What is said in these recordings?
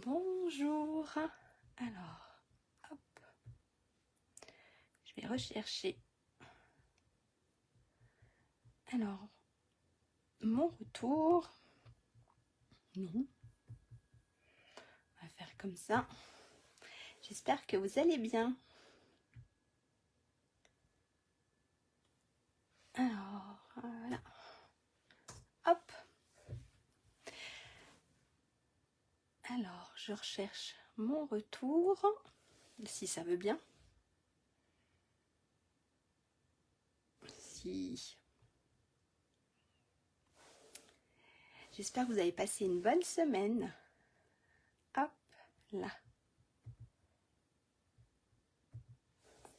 Bonjour. Alors, hop, je vais rechercher. Alors, mon retour. Non. On va faire comme ça. J'espère que vous allez bien. Alors, voilà. Hop. Alors, je recherche mon retour. Si ça veut bien. Si. J'espère que vous avez passé une bonne semaine. Hop, là.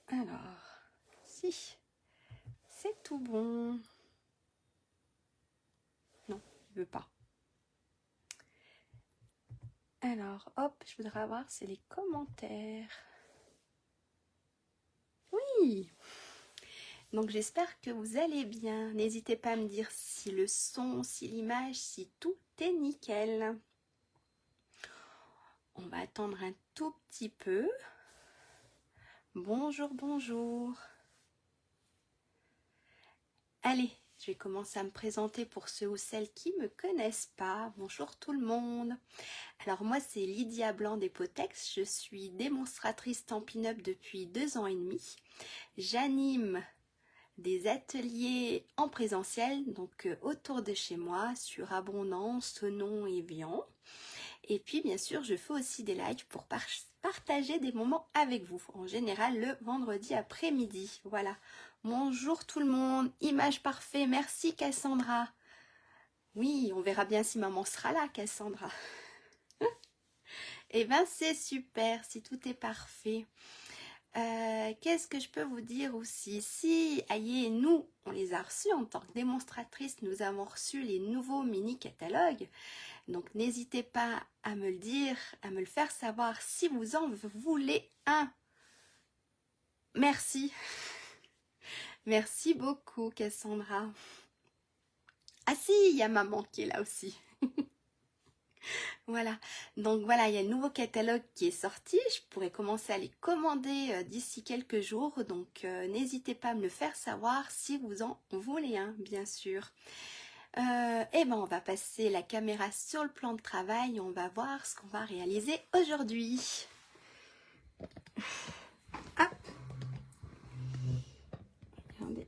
Alors, si. C'est tout bon. Non, il veut pas. Alors, hop, je voudrais voir, c'est les commentaires. Oui. Donc, j'espère que vous allez bien. N'hésitez pas à me dire si le son, si l'image, si tout est nickel. On va attendre un tout petit peu. Bonjour, bonjour. Allez, je vais commencer à me présenter pour ceux ou celles qui ne me connaissent pas. Bonjour tout le monde. Alors moi c'est Lydia Blanc des Potex. Je suis démonstratrice Stampin' Up depuis 2 ans et demi. J'anime des ateliers en présentiel, donc autour de chez moi, sur Abondance, Thonon et Vian. Et puis bien sûr, je fais aussi des lives pour partager des moments avec vous, en général le vendredi après-midi. Voilà. Bonjour tout le monde, image parfait, merci Cassandra. Oui, on verra bien si maman sera là, Cassandra. Eh bien, c'est super, si tout est parfait. Qu'est-ce que je peux vous dire aussi? Si, aïe, nous, on les a reçus en tant que démonstratrice, nous avons reçu les nouveaux mini-catalogues. Donc, n'hésitez pas à me le dire, à me le faire savoir si vous en voulez un. Merci. Merci beaucoup, Cassandra. Ah si, il y a maman qui est là aussi. Voilà, donc voilà, il y a le nouveau catalogue qui est sorti. Je pourrais commencer à les commander d'ici quelques jours. Donc, n'hésitez pas à me le faire savoir si vous en voulez un, bien sûr. Et ben, on va passer la caméra sur le plan de travail. On va voir ce qu'on va réaliser aujourd'hui. Hop. Regardez.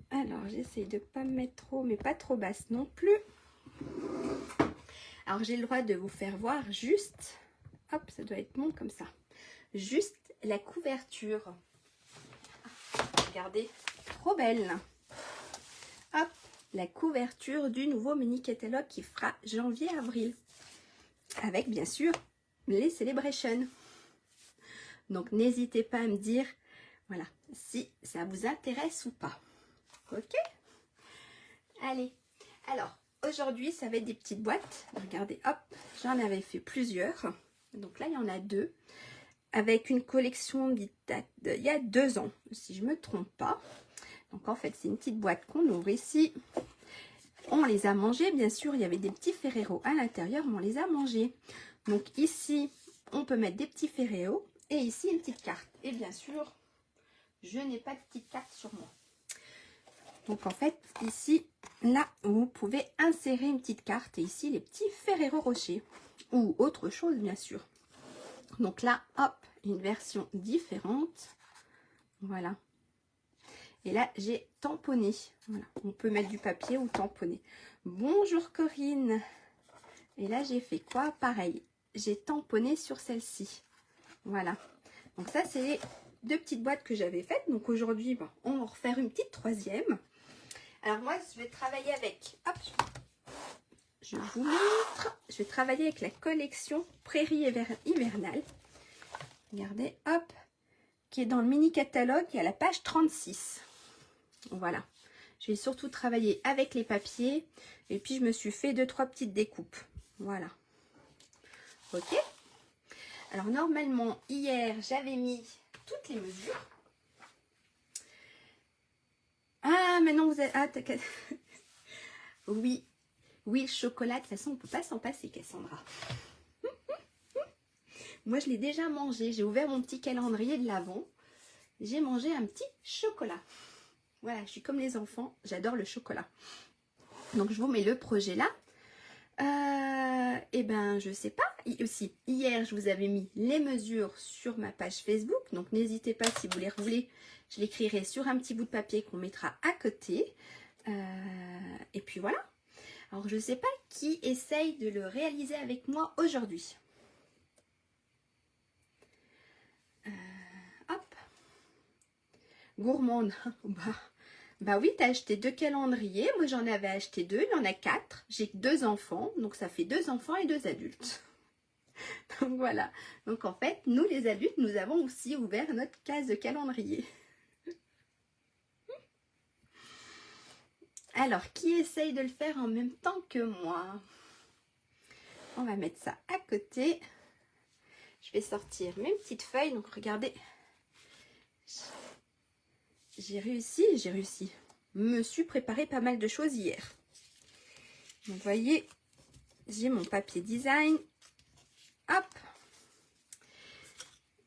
Alors, j'essaie de ne pas me mettre trop, mais pas trop basse non plus. Alors, j'ai le droit de vous faire voir juste, hop, ça doit être bon comme ça, juste la couverture. Regardez, trop belle. Hop, la couverture du nouveau mini catalogue qui fera janvier-avril. Avec, bien sûr, les celebrations. Donc, n'hésitez pas à me dire, voilà, si ça vous intéresse ou pas. Ok? Allez, alors, aujourd'hui, ça va être des petites boîtes. Regardez, hop, j'en avais fait plusieurs. Donc là, il y en a 2. Avec une collection d'il y a 2 ans, si je ne me trompe pas. Donc en fait, c'est une petite boîte qu'on ouvre ici. On les a mangés, bien sûr. Il y avait des petits Ferrero à l'intérieur, mais on les a mangés. Donc ici, on peut mettre des petits Ferrero. Et ici, une petite carte. Et bien sûr, je n'ai pas de petite carte sur moi. Donc en fait, ici, là, vous pouvez insérer une petite carte. Et ici, les petits Ferrero Rocher. Ou autre chose, bien sûr. Donc là, hop, une version différente. Voilà. Et là, j'ai tamponné. Voilà. On peut mettre du papier ou tamponner. Bonjour Corinne. Et là, j'ai fait quoi? Pareil. J'ai tamponné sur celle-ci. Voilà. Donc ça, c'est les 2 petites boîtes que j'avais faites. Donc aujourd'hui, ben, on va en refaire une petite 3e. Alors moi, je vais travailler avec... Hop, je vous montre. Je vais travailler avec la collection Prairie hivernale. Regardez, hop. Qui est dans le mini catalogue à la page 36. Voilà. Je vais surtout travailler avec les papiers. Et puis, je me suis fait 2-3 petites découpes. Voilà. Ok. Alors, normalement, hier, j'avais mis toutes les mesures. Ah, mais non, vous êtes... Ah, oui. Oui, le chocolat. De toute façon, on ne peut pas s'en passer, Cassandra. Moi, je l'ai déjà mangé. J'ai ouvert mon petit calendrier de l'Avent. J'ai mangé un petit chocolat. Voilà, je suis comme les enfants. J'adore le chocolat. Donc, je vous mets le projet là. Et ben, je sais pas. Aussi, hier, je vous avais mis les mesures sur ma page Facebook. Donc, n'hésitez pas si vous les voulez. Je l'écrirai sur un petit bout de papier qu'on mettra à côté. Et puis voilà. Alors, je sais pas qui essaye de le réaliser avec moi aujourd'hui. Hop. Gourmande. Bah oui, t'as acheté 2 calendriers. Moi, j'en avais acheté 2. Il y en a 4. J'ai 2 enfants. Donc, ça fait 2 enfants et 2 adultes. Donc, voilà. Donc, en fait, nous, les adultes, nous avons aussi ouvert notre case de calendrier. Alors, qui essaye de le faire en même temps que moi? On va mettre ça à côté. Je vais sortir mes petites feuilles. Donc, regardez. J'ai réussi. Je me suis préparé pas mal de choses hier. Donc, vous voyez, j'ai mon papier design. Hop.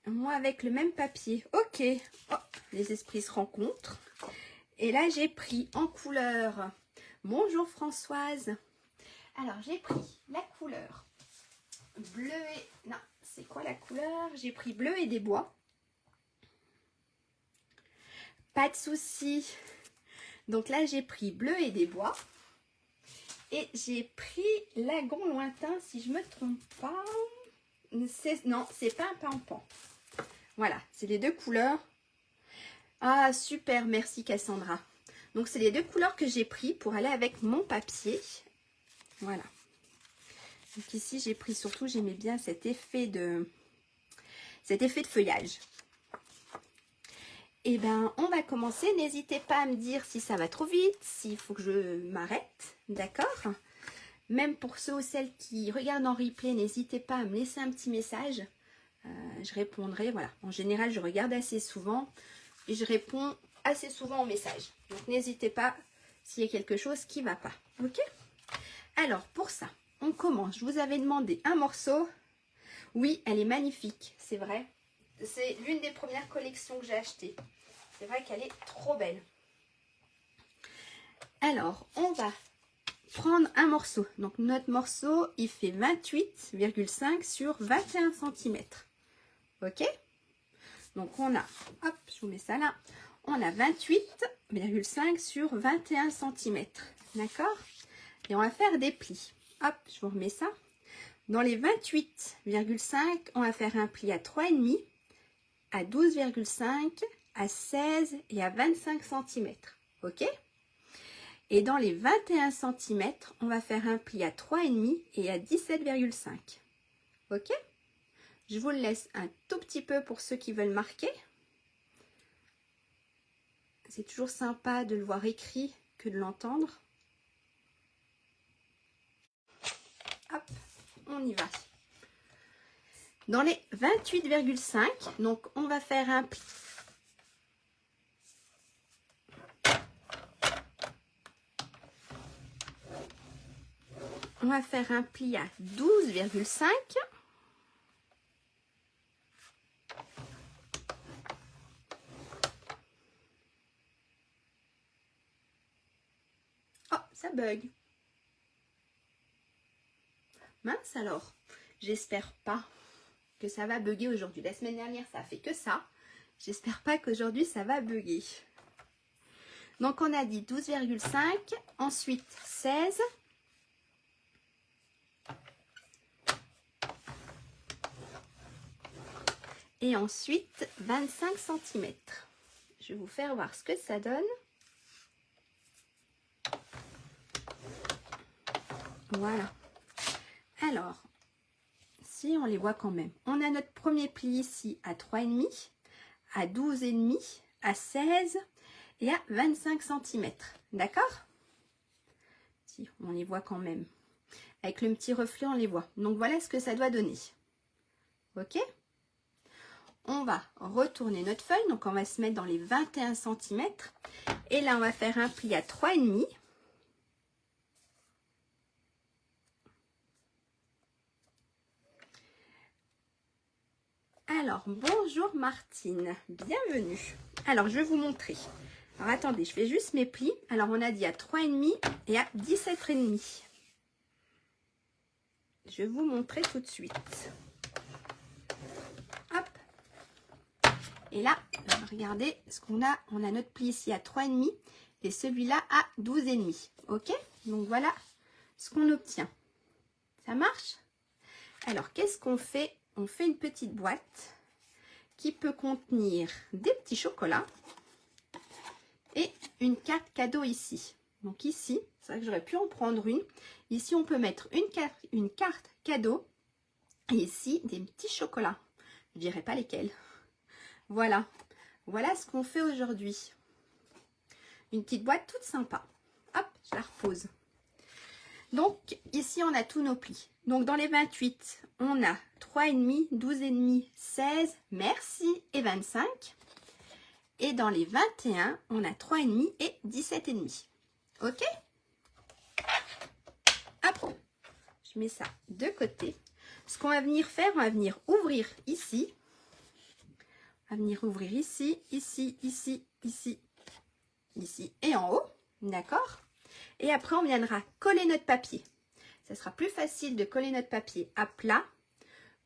Moi, avec le même papier. Ok. Oh, les esprits se rencontrent. Et là, j'ai pris en couleur. Bonjour Françoise. Alors, j'ai pris la couleur bleu et... Non, c'est quoi la couleur? J'ai pris bleu et des bois. Pas de souci. Donc là, j'ai pris bleu et des bois. Et j'ai pris lagon lointain, si je me trompe pas. Non, c'est pas un pampan. Voilà, c'est les 2 couleurs. Ah, super, merci Cassandra. Donc, c'est les 2 couleurs que j'ai pris pour aller avec mon papier. Voilà. Donc ici, j'ai pris surtout, j'aimais bien cet effet de feuillage. Et ben, on va commencer. N'hésitez pas à me dire si ça va trop vite, s'il faut que je m'arrête, d'accord? Même pour ceux ou celles qui regardent en replay, n'hésitez pas à me laisser un petit message. Je répondrai, voilà. En général, je regarde assez souvent et je réponds assez souvent aux messages. Donc, n'hésitez pas s'il y a quelque chose qui ne va pas, ok? Alors, pour ça, on commence. Je vous avais demandé un morceau. Oui, elle est magnifique, c'est vrai. C'est l'une des premières collections que j'ai achetées. C'est vrai qu'elle est trop belle. Alors, on va prendre un morceau. Donc, notre morceau, il fait 28,5 sur 21 cm. Ok? Donc, on a, hop, je vous mets ça là. On a 28,5 sur 21 cm. D'accord? Et on va faire des plis. Hop, je vous remets ça. Dans les 28,5, on va faire un pli à 3,5, à 12,5, à 16 et à 25 cm. Ok? Et dans les 21 cm, on va faire un pli à 3,5 et à 17,5. Ok? Je vous le laisse un tout petit peu pour ceux qui veulent marquer. C'est toujours sympa de le voir écrit que de l'entendre. Hop, on y va. Dans les 28,5, donc on va faire un pli. On va faire un pli à 12,5. Oh, ça bug. Mince alors. J'espère pas que ça va bugger aujourd'hui. La semaine dernière, ça a fait que ça. J'espère pas qu'aujourd'hui, ça va bugger. Donc, on a dit 12,5. Ensuite, 16. Et ensuite, 25 cm. Je vais vous faire voir ce que ça donne. Voilà. Alors, si on les voit quand même. On a notre premier pli ici à 3,5, à 12,5, à 16 et à 25 cm. D'accord? Si, on les voit quand même. Avec le petit reflet, on les voit. Donc, voilà ce que ça doit donner. Ok? On va retourner notre feuille. Donc, on va se mettre dans les 21 cm. Et là, on va faire un pli à 3,5. Alors, bonjour Martine, bienvenue. Alors, je vais vous montrer. Alors, attendez, je fais juste mes plis. Alors, on a dit à 3,5 et à 17,5. Je vais vous montrer tout de suite. Hop. Et là, regardez ce qu'on a. On a notre pli ici à 3,5 et celui-là à 12,5. Ok? Donc, voilà ce qu'on obtient. Ça marche? Alors, qu'est-ce qu'on fait? On fait une petite boîte qui peut contenir des petits chocolats et une carte cadeau ici. Donc ici, c'est vrai que j'aurais pu en prendre une. Ici, on peut mettre une carte cadeau et ici, des petits chocolats. Je ne dirais pas lesquels. Voilà. Voilà ce qu'on fait aujourd'hui. Une petite boîte toute sympa. Hop, je la repose. Donc, ici, on a tous nos plis. Donc, dans les 28, on a 3,5, 12,5, 16, merci, et 25. Et dans les 21, on a 3,5 et 17,5. Ok? Hop, je mets ça de côté. Ce qu'on va venir faire, on va venir ouvrir ici. On va venir ouvrir ici, ici, ici, ici, ici et en haut. D'accord? Et après, on viendra coller notre papier. Ça sera plus facile de coller notre papier à plat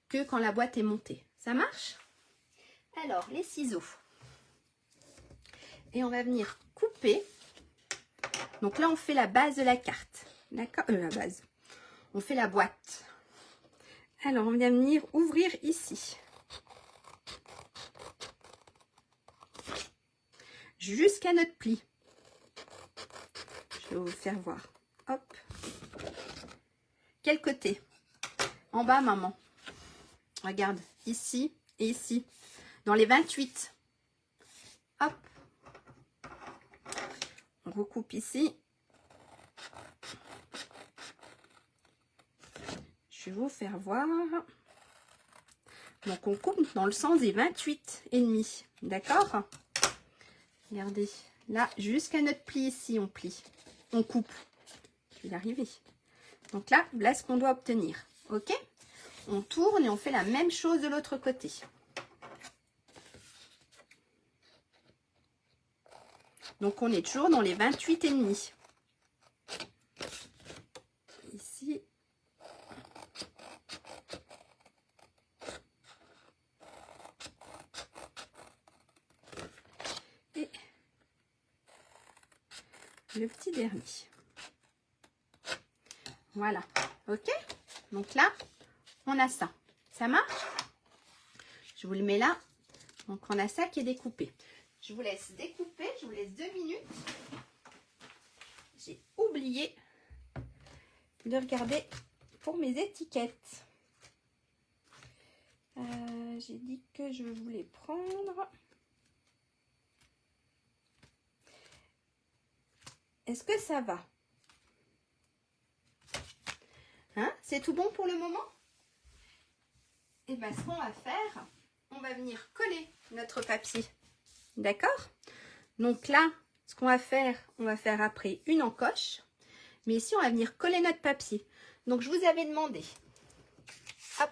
que quand la boîte est montée. Ça marche? Alors, les ciseaux. Et on va venir couper. Donc là, on fait la base de la carte. D'accord? La base. On fait la boîte. Alors, on vient venir ouvrir ici. Jusqu'à notre pli. Je vais vous faire voir. Hop. Quel côté? En bas, maman. Regarde, ici et ici. Dans les 28. Hop. On recoupe ici. Je vais vous faire voir. Donc, on coupe dans le sens des 28,5. D'accord? Regardez. Là, jusqu'à notre pli ici, on plie. On coupe. Je vais y arriver. Donc là, voilà ce qu'on doit obtenir. Ok? On tourne et on fait la même chose de l'autre côté. Donc, on est toujours dans les 28,5. Ici. Et le petit dernier. Voilà. Ok? Donc là, on a ça. Ça marche? Je vous le mets là. Donc, on a ça qui est découpé. Je vous laisse découper. Je vous laisse 2 minutes. J'ai oublié de regarder pour mes étiquettes. J'ai dit que je voulais prendre. Est-ce que ça va? Hein? C'est tout bon pour le moment? Et bien, ce qu'on va faire, on va venir coller notre papier. D'accord? Donc là, ce qu'on va faire, on va faire après une encoche. Mais ici, on va venir coller notre papier. Donc, je vous avais demandé, hop,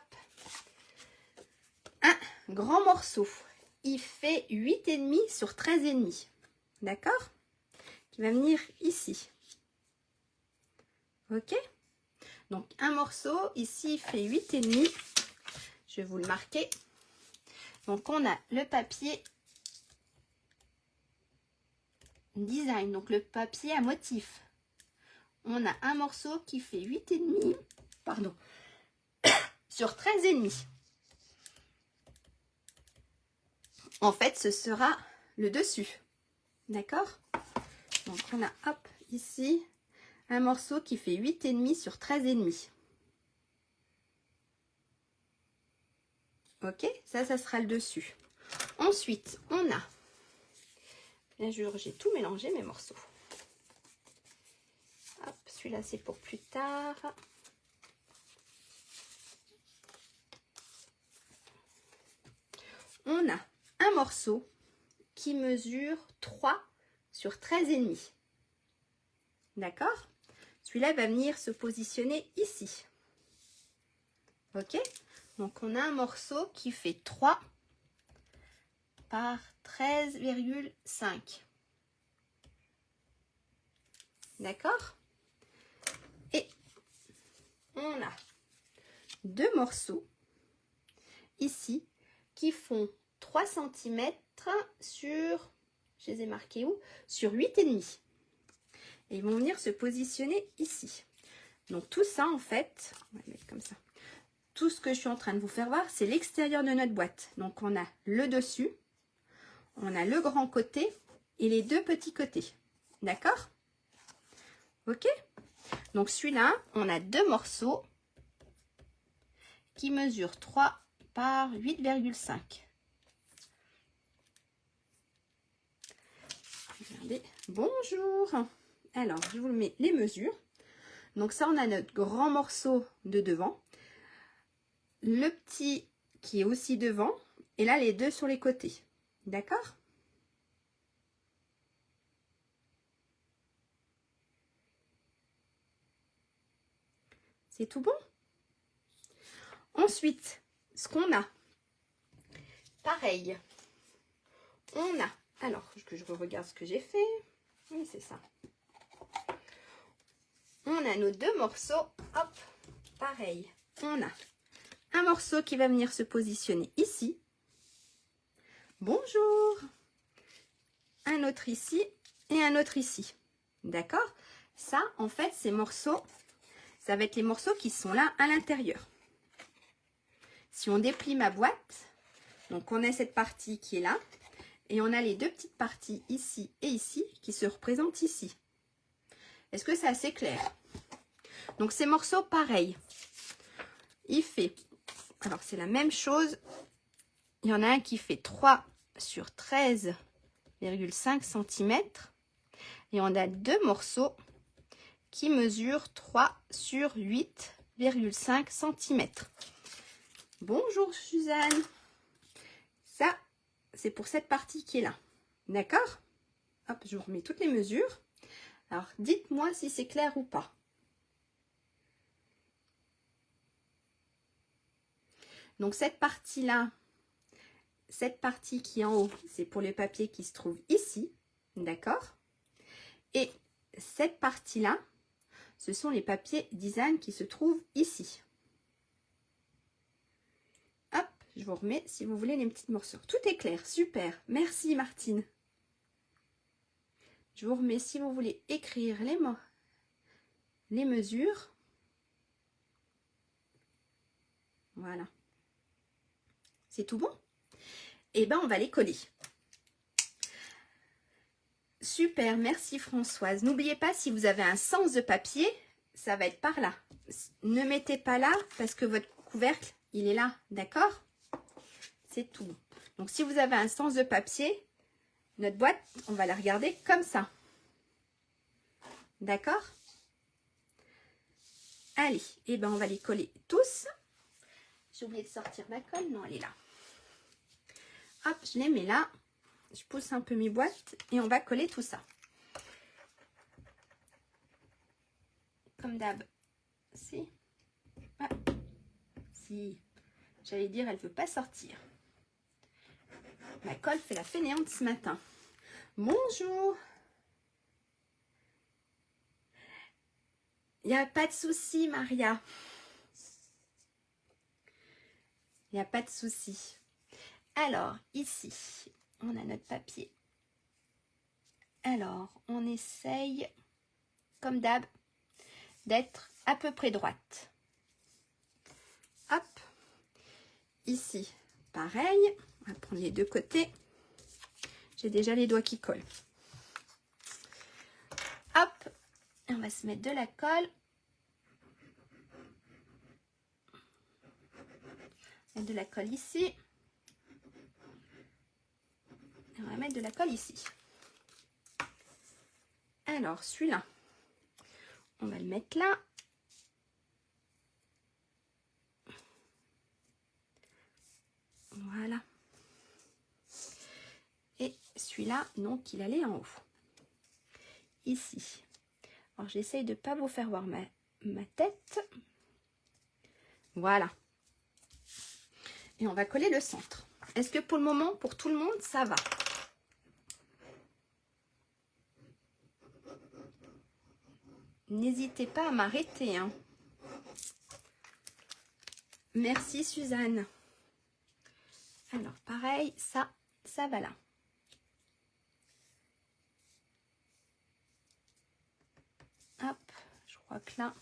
un grand morceau. Il fait 8,5 sur 13,5. D'accord? Qui va venir ici. Ok? Donc, un morceau, ici, il fait 8,5. Je vais vous le marquer. Donc, on a le papier design, donc le papier à motif. On a un morceau qui fait 8,5, pardon, sur 13,5. En fait, ce sera le dessus. D'accord? Donc, on a, hop, ici, un morceau qui fait 8,5 sur 13,5. Ok? Ça sera le dessus. Ensuite, on a, bien sûr, j'ai tout mélangé mes morceaux. Hop, celui-là, c'est pour plus tard. On a un morceau qui mesure 3 sur 13,5. D'accord? Celui-là va venir se positionner ici. Ok? Donc, on a un morceau qui fait 3 par 13,5. D'accord? Et on a 2 morceaux ici qui font 3 cm sur, je les ai marqués où? Sur 8,5. Et ils vont venir se positionner ici. Donc tout ça en fait, on va le mettre comme ça. Tout ce que je suis en train de vous faire voir, c'est l'extérieur de notre boîte. Donc on a le dessus, on a le grand côté et les 2 petits côtés. D'accord? Ok? Donc celui-là, on a 2 morceaux qui mesurent 3 par 8,5. Regardez. Bonjour! Alors, je vous mets les mesures. Donc ça, on a notre grand morceau de devant. Le petit qui est aussi devant. Et là, les 2 sur les côtés. D'accord? C'est tout bon? Ensuite, ce qu'on a, pareil, on a, alors que je regarde ce que j'ai fait, oui c'est ça, on a nos 2 morceaux, hop, pareil, on a un morceau qui va venir se positionner ici, bonjour, un autre ici et un autre ici, d'accord? Ça, en fait, ces morceaux, ça va être les morceaux qui sont là à l'intérieur. Si on déplie ma boîte, donc on a cette partie qui est là, et on a les 2 petites parties ici et ici qui se représentent ici. Est-ce que c'est assez clair? Donc ces morceaux, pareil, il fait, alors c'est la même chose, il y en a un qui fait 3 sur 13,5 cm, et on a 2 morceaux qui mesurent 3 sur 8,5 cm. Bonjour Suzanne. Ça, c'est pour cette partie qui est là. D'accord? Hop, je vous remets toutes les mesures. Alors, dites-moi si c'est clair ou pas. Donc, cette partie-là, cette partie qui est en haut, c'est pour les papiers qui se trouvent ici. D'accord? Et cette partie-là, ce sont les papiers design qui se trouvent ici. Hop, je vous remets si vous voulez les petites morceaux. Tout est clair, super. Merci Martine. Je vous remets si vous voulez écrire les mesures. Voilà. C'est tout bon? Et ben on va les coller. Super, merci Françoise. N'oubliez pas, si vous avez un sens de papier, ça va être par là. Ne mettez pas là parce que votre couvercle, il est là, d'accord? C'est tout. Donc si vous avez un sens de papier, notre boîte, on va la regarder comme ça. D'accord? Allez, et ben on va les coller tous. J'ai oublié de sortir ma colle, non, elle est là. Hop, je les mets là. Je pousse un peu mes boîtes et on va coller tout ça. Comme d'hab. Si. Ah. Si. J'allais dire, elle ne veut pas sortir. Ma colle fait la fainéante ce matin. Bonjour. Il n'y a pas de souci, Maria. Il n'y a pas de souci. Alors, ici, on a notre papier. Alors, on essaye, comme d'hab, d'être à peu près droite. Hop. Ici, pareil. On va prendre les 2 côtés. J'ai déjà les doigts qui collent. Hop. On va se mettre de la colle. Mettre de la colle ici. Et on va mettre de la colle ici. Alors, celui-là, on va le mettre là. Voilà. Et celui-là, donc, il allait en haut. Ici. Alors, j'essaye de ne pas vous faire voir ma tête. Voilà. Et on va coller le centre. Est-ce que pour le moment, pour tout le monde, ça va? N'hésitez pas à m'arrêter, hein. Merci Suzanne. Alors pareil, ça va là. Hop, je crois que là.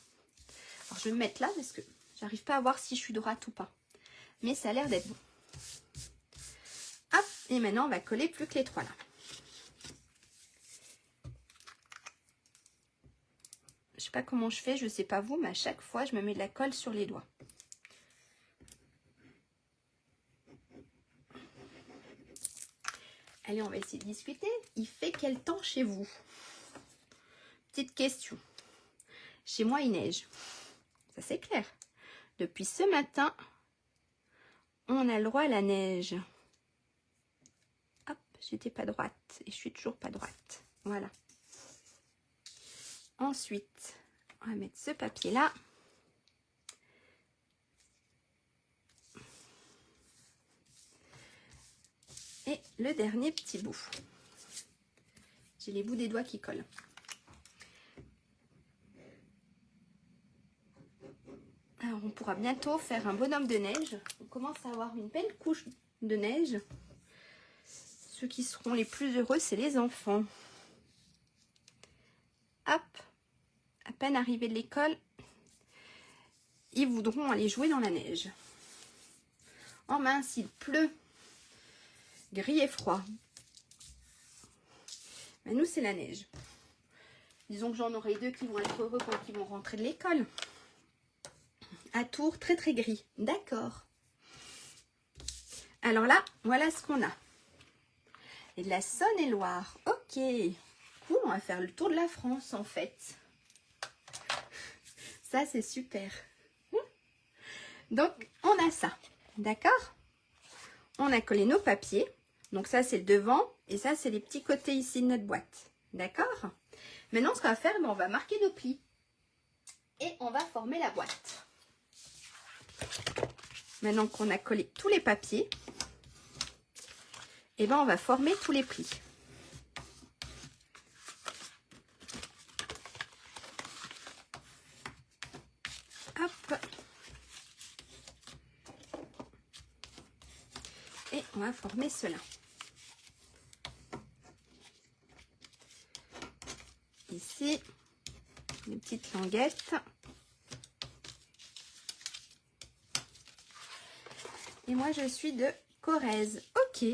Alors je vais me mettre là parce que j'arrive pas à voir si je suis droite ou pas. Mais ça a l'air d'être bon. Hop, et maintenant on va coller plus que les 3 là. Je sais pas comment je fais, je sais pas vous, mais à chaque fois je me mets de la colle sur les doigts. Allez, on va essayer de discuter. Il fait quel temps chez vous? Petite question. Chez moi, il neige. Ça, c'est clair. Depuis ce matin, on a le droit à la neige. Hop, j'étais pas droite. Et je suis toujours pas droite. Voilà. Ensuite, on va mettre ce papier-là. Et le dernier petit bout. J'ai les bouts des doigts qui collent. Alors, on pourra bientôt faire un bonhomme de neige. On commence à avoir une belle couche de neige. Ceux qui seront les plus heureux, c'est les enfants. Hop, à peine arrivés de l'école, ils voudront aller jouer dans la neige. Oh mince, il pleut. Gris et froid. Mais nous, c'est la neige. Disons que j'en aurai 2 qui vont être heureux quand ils vont rentrer de l'école. À Tours, très très gris. D'accord. Alors là, voilà ce qu'on a. Et de la Saône-et-Loire. Ok. Cool, on va faire le tour de la France en fait. Ça, c'est super. Donc, on a ça. D'accord? On a collé nos papiers. Donc ça, c'est le devant. Et ça, c'est les petits côtés ici de notre boîte. D'accord? Maintenant, ce qu'on va faire, on va marquer nos plis. Et on va former la boîte. Maintenant qu'on a collé tous les papiers, et ben on va former tous les plis. Hop. Et on va former cela. Ici, les petites languettes. Et moi, je suis de Corrèze. Ok.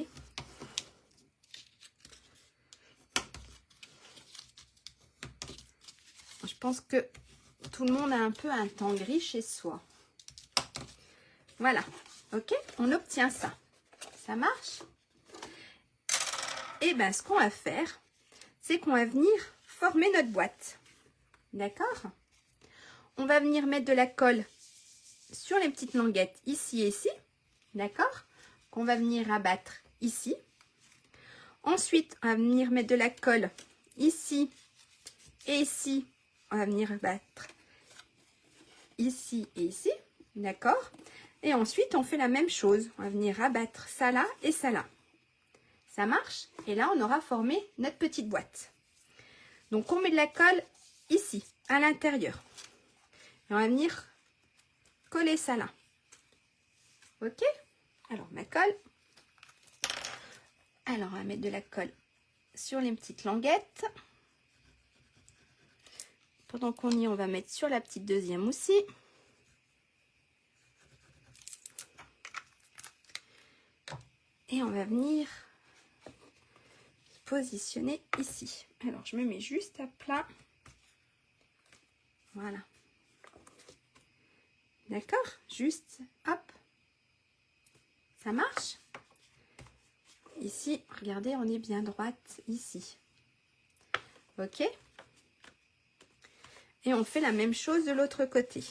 Je pense que tout le monde a un peu un temps gris chez soi. Voilà. Ok, on obtient ça. Ça marche? Et bien, ce qu'on va faire, c'est qu'on va venir former notre boîte. D'accord? On va venir mettre de la colle sur les petites languettes ici et ici. D'accord? Qu'on va venir abattre ici. Ensuite, on va venir mettre de la colle ici et ici. On va venir abattre ici et ici. D'accord? Et ensuite, on fait la même chose. On va venir abattre ça là et ça là. Ça marche? Et là, on aura formé notre petite boîte. Donc, on met de la colle ici, à l'intérieur. Et on va venir coller ça là. Ok? Alors, ma colle. Alors, on va mettre de la colle sur les petites languettes. Pendant qu'on y est, on va mettre sur la petite deuxième aussi. Et on va venir positionner ici. Alors, je me mets juste à plat. Voilà. D'accord? Juste, hop. Ça marche? Ici, regardez, on est bien droite ici. Ok? Et on fait la même chose de l'autre côté.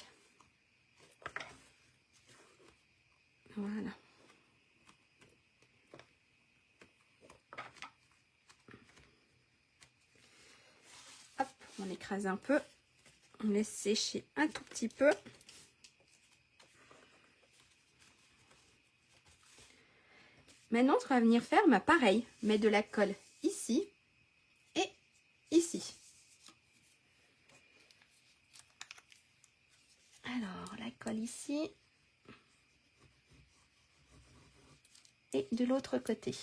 Voilà. Hop, on écrase un peu. On laisse sécher un tout petit peu. Maintenant, on va venir faire pareil, mettre de la colle ici et ici. Alors, la colle ici et de l'autre côté.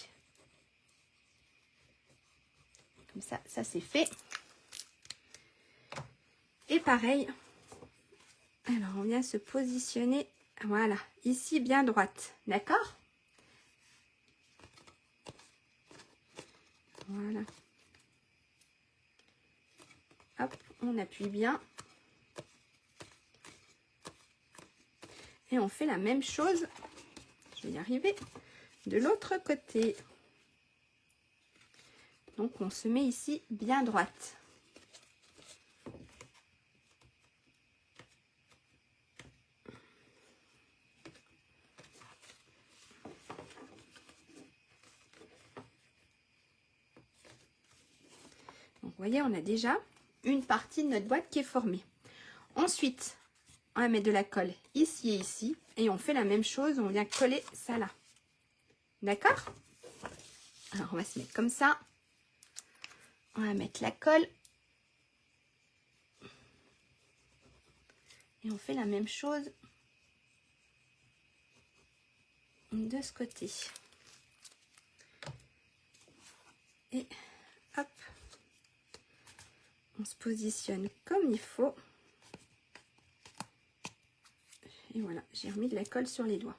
Comme ça, ça c'est fait. Et pareil, alors on vient se positionner, voilà, ici bien droite, d'accord? Voilà. Hop, on appuie bien. Et on fait la même chose, je vais y arriver, de l'autre côté. Donc on se met ici bien droite. Donc vous voyez, on a déjà une partie de notre boîte qui est formée. Ensuite, on va mettre de la colle ici et ici. Et on fait la même chose, on vient coller ça là. D'accord? Alors on va se mettre comme ça. On va mettre la colle. Et on fait la même chose de ce côté. Et hop, on se positionne comme il faut. Et voilà, j'ai remis de la colle sur les doigts.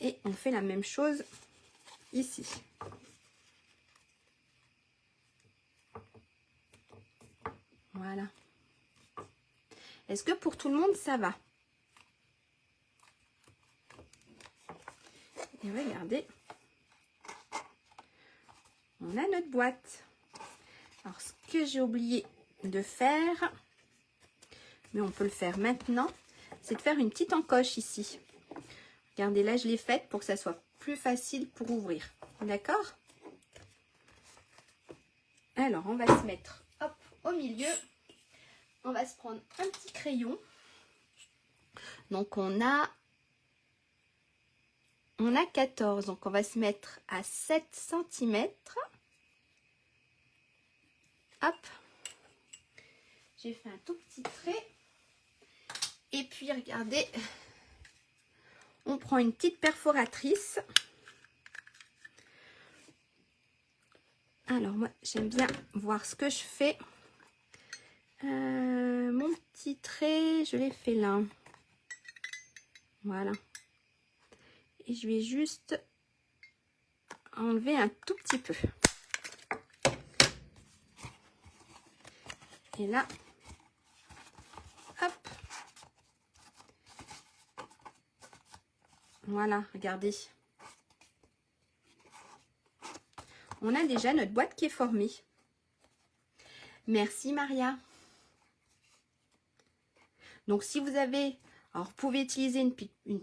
Et on fait la même chose ici. Voilà. Est-ce que pour tout le monde, ça va? Et regardez, on a notre boîte. Alors, ce que j'ai oublié de faire, mais on peut le faire maintenant, c'est de faire une petite encoche ici. Regardez, là, je l'ai faite pour que ça soit plus facile pour ouvrir. D'accord? Alors, on va se mettre hop, au milieu. On va se prendre un petit crayon. Donc, on a 14. Donc, on va se mettre à 7 cm. Hop. J'ai fait un tout petit trait. Et puis, regardez, on prend une petite perforatrice. Alors, moi, j'aime bien voir ce que je fais. Mon petit trait, je l'ai fait là. Voilà. Et je vais juste enlever un tout petit peu. Et là, hop. Voilà, regardez. On a déjà notre boîte qui est formée. Merci Maria. Donc si vous avez, alors vous pouvez utiliser une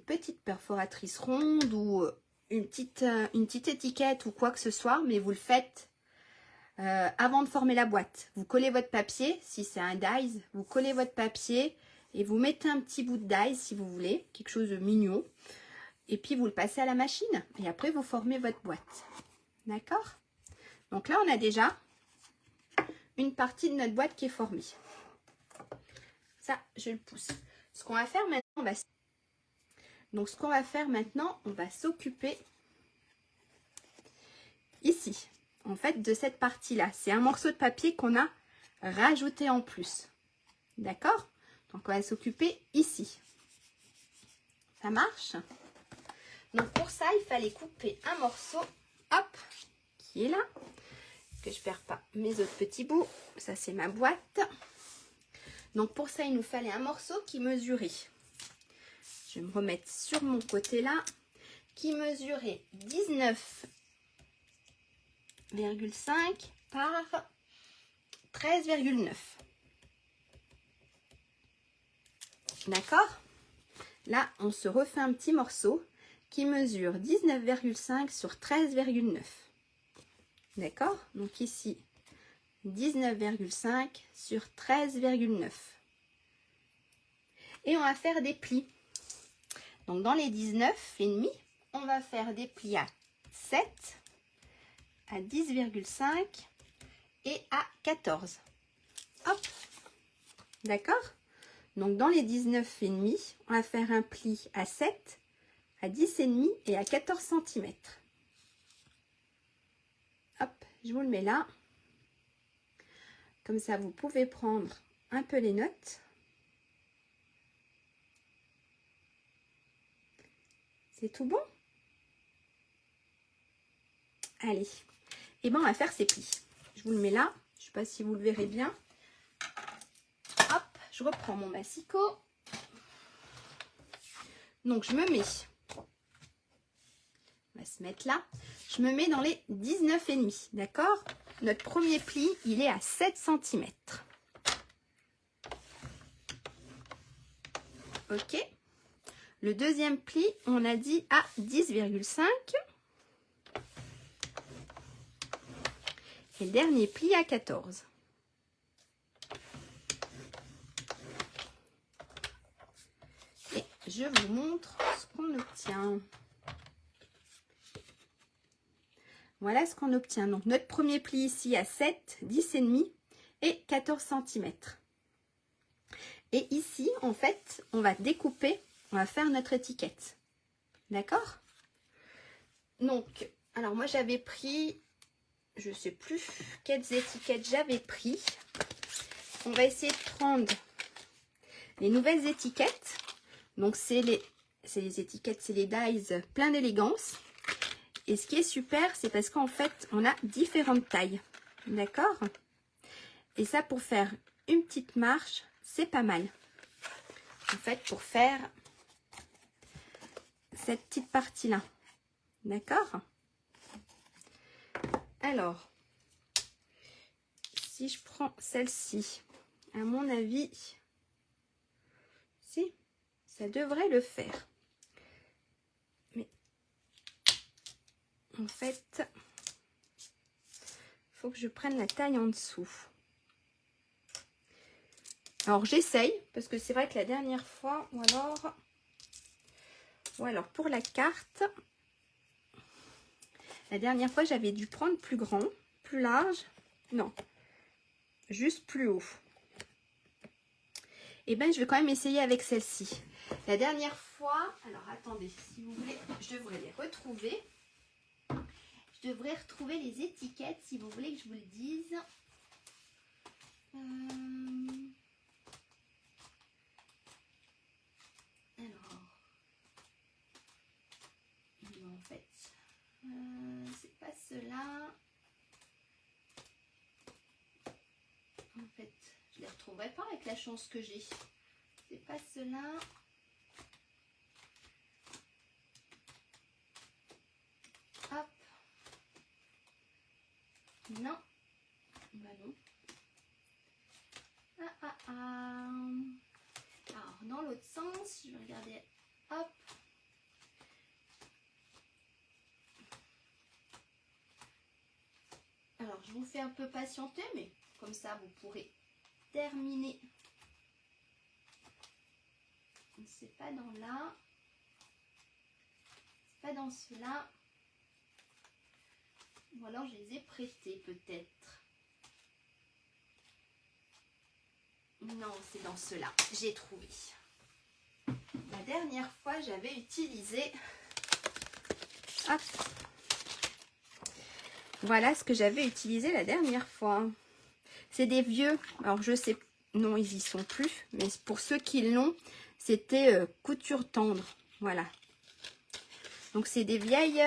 petite perforatrice ronde ou une petite étiquette ou quoi que ce soit, mais vous le faites avant de former la boîte. Vous collez votre papier, si c'est un dies, vous collez votre papier et vous mettez un petit bout de dies si vous voulez, quelque chose de mignon. Et puis vous le passez à la machine et après vous formez votre boîte. D'accord? Donc là on a déjà une partie de notre boîte qui est formée. Ça, je le pousse. Ce qu'on va faire maintenant, on va s'occuper ici, en fait, de cette partie-là. C'est un morceau de papier qu'on a rajouté en plus. D'accord? Donc, on va s'occuper ici. Ça marche? Donc, pour ça, il fallait couper un morceau, hop, qui est là, que je ne perds pas mes autres petits bouts. Ça, c'est ma boîte. Donc pour ça, il nous fallait un morceau qui mesurait, je vais me remettre sur mon côté là, qui mesurait 19,5 par 13,9. D'accord? Là, on se refait un petit morceau qui mesure 19,5 sur 13,9. D'accord? Donc ici, 19,5 sur 13,9. Et on va faire des plis. Donc dans les 19,5, on va faire des plis à 7, à 10,5 et à 14. Hop, d'accord? Donc dans les 19,5, on va faire un pli à 7, à 10,5 et à 14 cm. Hop, je vous le mets là. Comme ça, vous pouvez prendre un peu les notes. C'est tout bon? Allez, et ben on va faire ces plis. Je vous le mets là. Je ne sais pas si vous le verrez bien. Hop, je reprends mon massicot. Donc je me mets, on va se mettre là. Je me mets dans les 19,5, d'accord? Notre premier pli, il est à 7 cm. Ok. Le deuxième pli, on a dit à 10,5. Et le dernier pli à 14. Et je vous montre ce qu'on obtient. Voilà ce qu'on obtient. Donc notre premier pli ici à 7, 10,5 et 14 cm. Et ici, en fait, on va découper, on va faire notre étiquette. D'accord? Donc, alors moi j'avais pris, je ne sais plus quelles étiquettes j'avais pris. On va essayer de prendre les nouvelles étiquettes. Donc c'est les étiquettes, c'est les dies plein d'élégance. Et ce qui est super, c'est parce qu'en fait, on a différentes tailles. D'accord? Et ça, pour faire une petite marche, c'est pas mal. En fait, pour faire cette petite partie-là. D'accord? Alors, si je prends celle-ci, à mon avis, si, ça devrait le faire. Mais, en fait, il faut que je prenne la taille en dessous. Alors, j'essaye, parce que c'est vrai que la dernière fois, ou alors pour la carte, la dernière fois, j'avais dû prendre plus grand, plus large. Non, juste plus haut. Et bien, je vais quand même essayer avec celle-ci. La dernière fois, alors attendez, si vous voulez, je devrais les retrouver. Je devrais retrouver les étiquettes, si vous voulez que je vous le dise. Alors, non, en fait, c'est pas cela. En fait, je les retrouverai pas avec la chance que j'ai. C'est pas cela. Hop. Non. Bah non. Alors, dans l'autre sens, je vais regarder. Hop. Alors, je vous fais un peu patienter, mais comme ça, vous pourrez terminer. C'est pas dans là. C'est pas dans cela. Ou alors, je les ai prêtés, peut-être. Non, c'est dans cela. J'ai trouvé. La dernière fois, j'avais utilisé... Hop. Voilà ce que j'avais utilisé la dernière fois. C'est des vieux. Alors, je sais... Non, ils y sont plus. Mais pour ceux qui l'ont, c'était couture tendre. Voilà. Donc, c'est des vieilles...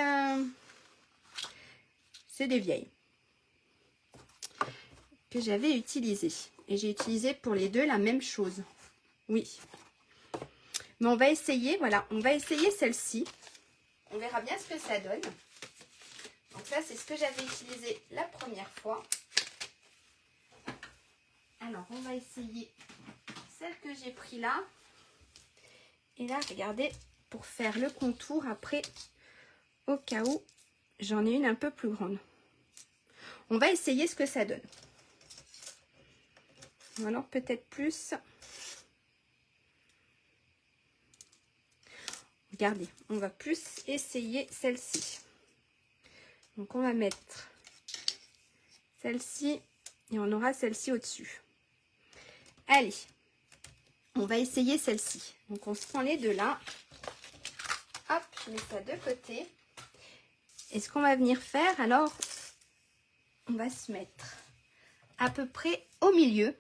C'est des vieilles. Que j'avais utilisées. Et j'ai utilisé pour les deux la même chose. Oui. Mais on va essayer, voilà, on va essayer celle-ci. On verra bien ce que ça donne. Donc ça, c'est ce que j'avais utilisé la première fois. Alors, on va essayer celle que j'ai pris là. Et là, regardez, pour faire le contour après, au cas où, j'en ai une un peu plus grande. On va essayer ce que ça donne. Ou alors peut-être plus. regardez, on va plus essayer celle-ci. Donc on va mettre celle-ci et on aura celle-ci au-dessus. Allez, on va essayer celle-ci. Donc on se prend les deux là. Hop, je mets ça de côté. Et ce qu'on va venir faire, alors, on va se mettre à peu près au milieu.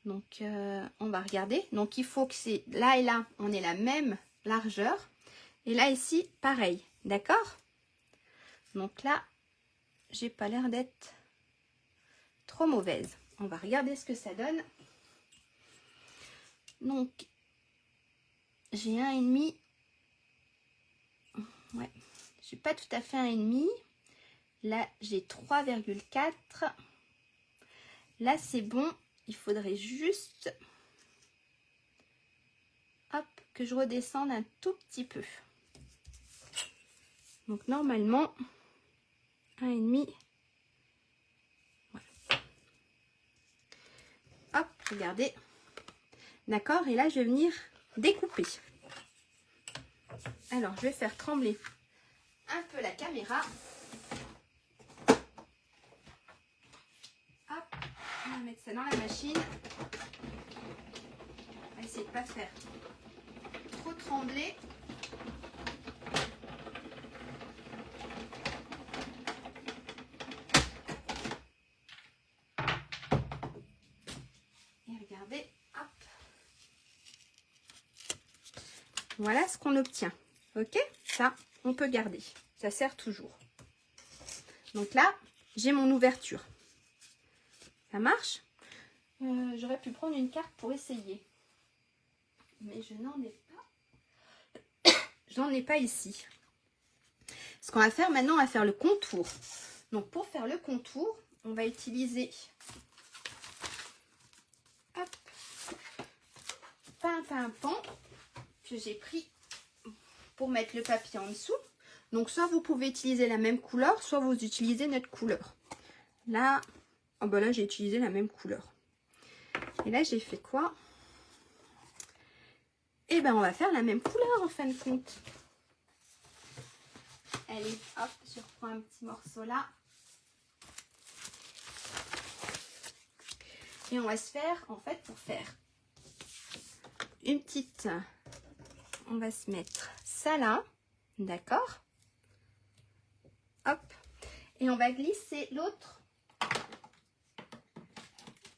Donc on va regarder. Donc il faut que c'est là et là, on ait la même largeur. Et là ici, pareil. D'accord? Donc là, j'ai pas l'air d'être trop mauvaise. On va regarder ce que ça donne. Donc, j'ai 1,5. Ouais, je suis pas tout à fait 1,5. Là, j'ai 3,4. Là, c'est bon. Il faudrait juste hop, que je redescende un tout petit peu. Donc, normalement, 1,5. Voilà. Hop, regardez. D'accord, et là, je vais venir découper. Alors, je vais faire trembler un peu la caméra. Hop, on va mettre ça dans la machine. On va essayer de ne pas faire trop trembler. Et regardez, hop. Voilà ce qu'on obtient. Ok, ça, on peut garder. Ça sert toujours. Donc là, j'ai mon ouverture. Ça marche? J'aurais pu prendre une carte pour essayer. Mais je n'en ai pas. Je n'en ai pas ici. Ce qu'on va faire maintenant, on va faire le contour. Donc pour faire le contour, on va utiliser hop, pan que j'ai pris pour mettre le papier en dessous. Donc soit vous pouvez utiliser la même couleur, soit vous utilisez notre couleur. Là, oh ben là j'ai utilisé la même couleur. Et là j'ai fait quoi? Et ben on va faire la même couleur en fin de compte. Allez, hop, je reprends un petit morceau là. Et on va se faire, en fait, pour faire une petite... On va se mettre ça là, d'accord? Hop. Et on va glisser l'autre.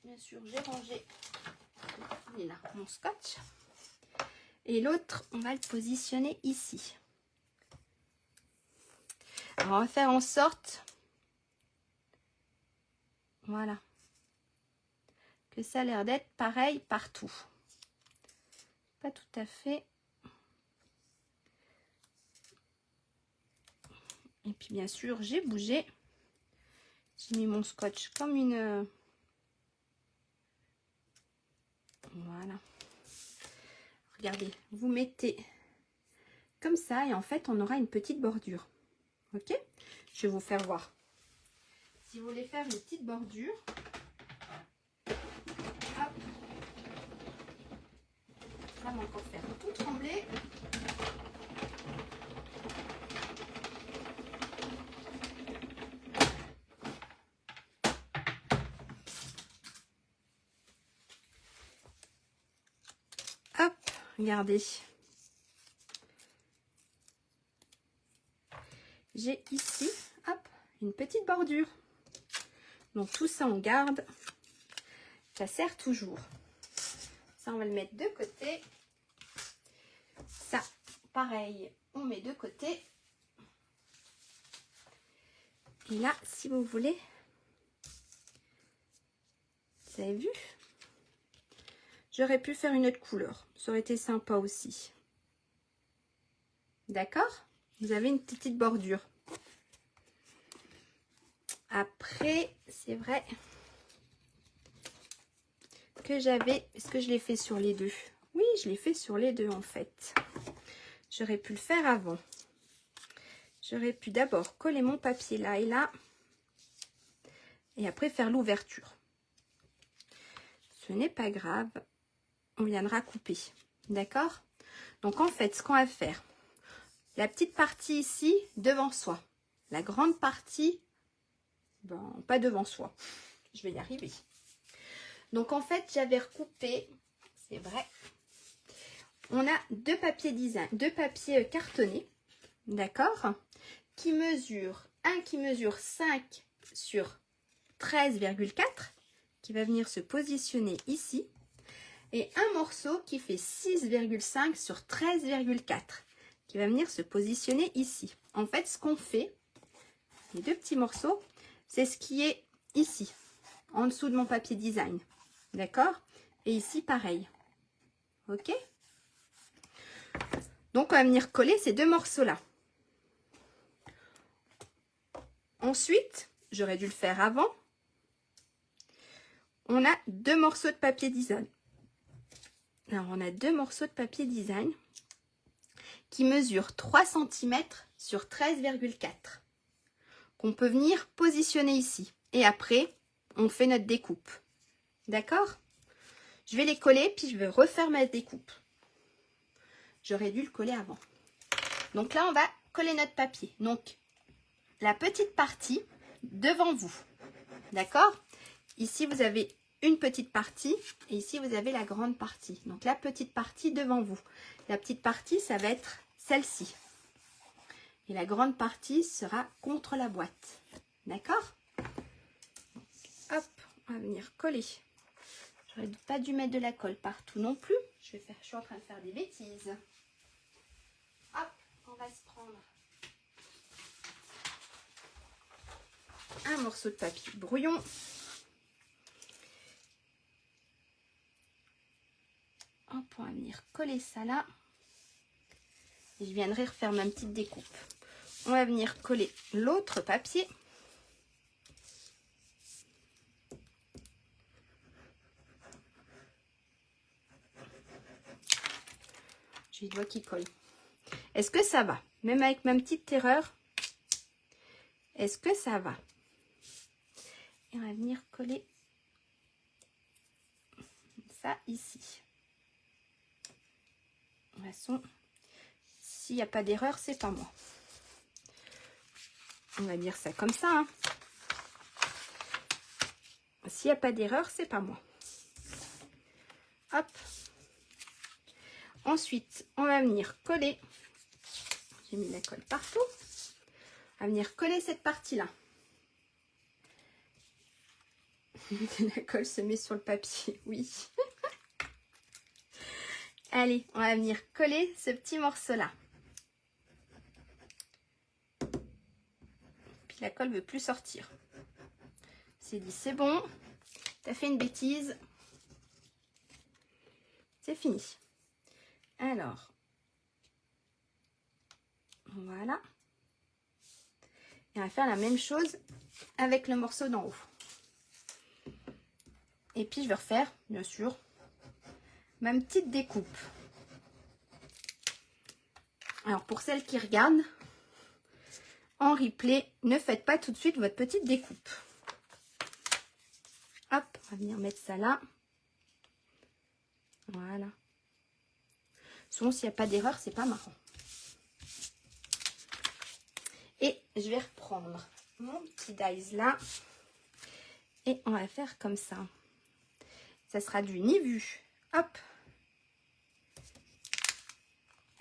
Bien sûr, j'ai rangé il est là, mon scotch. Et l'autre, on va le positionner ici. Alors, on va faire en sorte... Voilà. Que ça a l'air d'être pareil partout. Pas tout à fait. Et puis bien sûr, j'ai bougé. J'ai mis mon scotch comme une... Voilà. Regardez, vous mettez comme ça et en fait, on aura une petite bordure. Ok? Je vais vous faire voir. Si vous voulez faire une petite bordure, hop. Ça va encore faire tout trembler. Hop, regardez. J'ai ici, hop, une petite bordure. Donc tout ça, on garde. Ça sert toujours. Ça, on va le mettre de côté. Ça, pareil, on met de côté. Et là, si vous voulez, vous avez vu? J'aurais pu faire une autre couleur. Ça aurait été sympa aussi. D'accord? Vous avez une petite bordure. Après, c'est vrai que j'avais... Est-ce que je l'ai fait sur les deux? Oui, je l'ai fait sur les deux en fait. J'aurais pu le faire avant. J'aurais pu d'abord coller mon papier là et là. Et après faire l'ouverture. Ce n'est pas grave. On viendra couper. D'accord? Donc en fait, ce qu'on va faire, la petite partie ici, devant soi. La grande partie, ben, pas devant soi. Je vais y arriver. Donc en fait, j'avais recoupé, c'est vrai, on a deux papiers design, deux papiers cartonnés, d'accord, qui mesurent, un qui mesure 5 sur 13,4, qui va venir se positionner ici, et un morceau qui fait 6,5 sur 13,4, qui va venir se positionner ici. En fait, ce qu'on fait, les deux petits morceaux, c'est ce qui est ici, en dessous de mon papier design. D'accord? Et ici, pareil. Ok? Donc, on va venir coller ces deux morceaux-là. Ensuite, j'aurais dû le faire avant. On a deux morceaux de papier design. Alors, on a deux morceaux de papier design qui mesurent 3 cm sur 13,4 qu'on peut venir positionner ici. Et après, on fait notre découpe. D'accord? Je vais les coller, puis je vais refaire ma découpe. J'aurais dû le coller avant. Donc là, on va coller notre papier. Donc, la petite partie devant vous. D'accord? Ici, vous avez une petite partie et ici, vous avez la grande partie. Donc, la petite partie devant vous. La petite partie, ça va être celle-ci. Et la grande partie sera contre la boîte. D'accord? Hop, on va venir coller. J'aurais pas dû mettre de la colle partout non plus. Je suis en train de faire des bêtises. Hop, on va se prendre un morceau de papier brouillon. Hop, on va venir coller ça là. Et je viendrai refaire ma petite découpe. On va venir coller l'autre papier. J'ai les doigts qui collent. Est-ce que ça va? Même avec ma petite erreur, est-ce que ça va? Et on va venir coller ça ici. De toute façon, s'il n'y a pas d'erreur, c'est pas moi. On va dire ça comme ça. Hein. S'il n'y a pas d'erreur, c'est pas moi. Hop. Ensuite, on va venir coller. J'ai mis la colle partout. On va venir coller cette partie-là. La colle se met sur le papier, oui. Allez, on va venir coller ce petit morceau-là. Puis la colle ne veut plus sortir. C'est dit, c'est bon. T'as fait une bêtise. C'est fini. Alors, voilà. Et on va faire la même chose avec le morceau d'en haut. Et puis, je vais refaire, bien sûr, ma petite découpe. Alors, pour celles qui regardent, en replay, ne faites pas tout de suite votre petite découpe. Hop, on va venir mettre ça là. Voilà. Sinon, s'il n'y a pas d'erreur, c'est pas marrant. Et je vais reprendre mon petit dies là. Et on va faire comme ça. Ça sera du ni vu. Hop.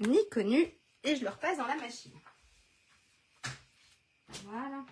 Ni connu. Et je le repasse dans la machine. Voilà.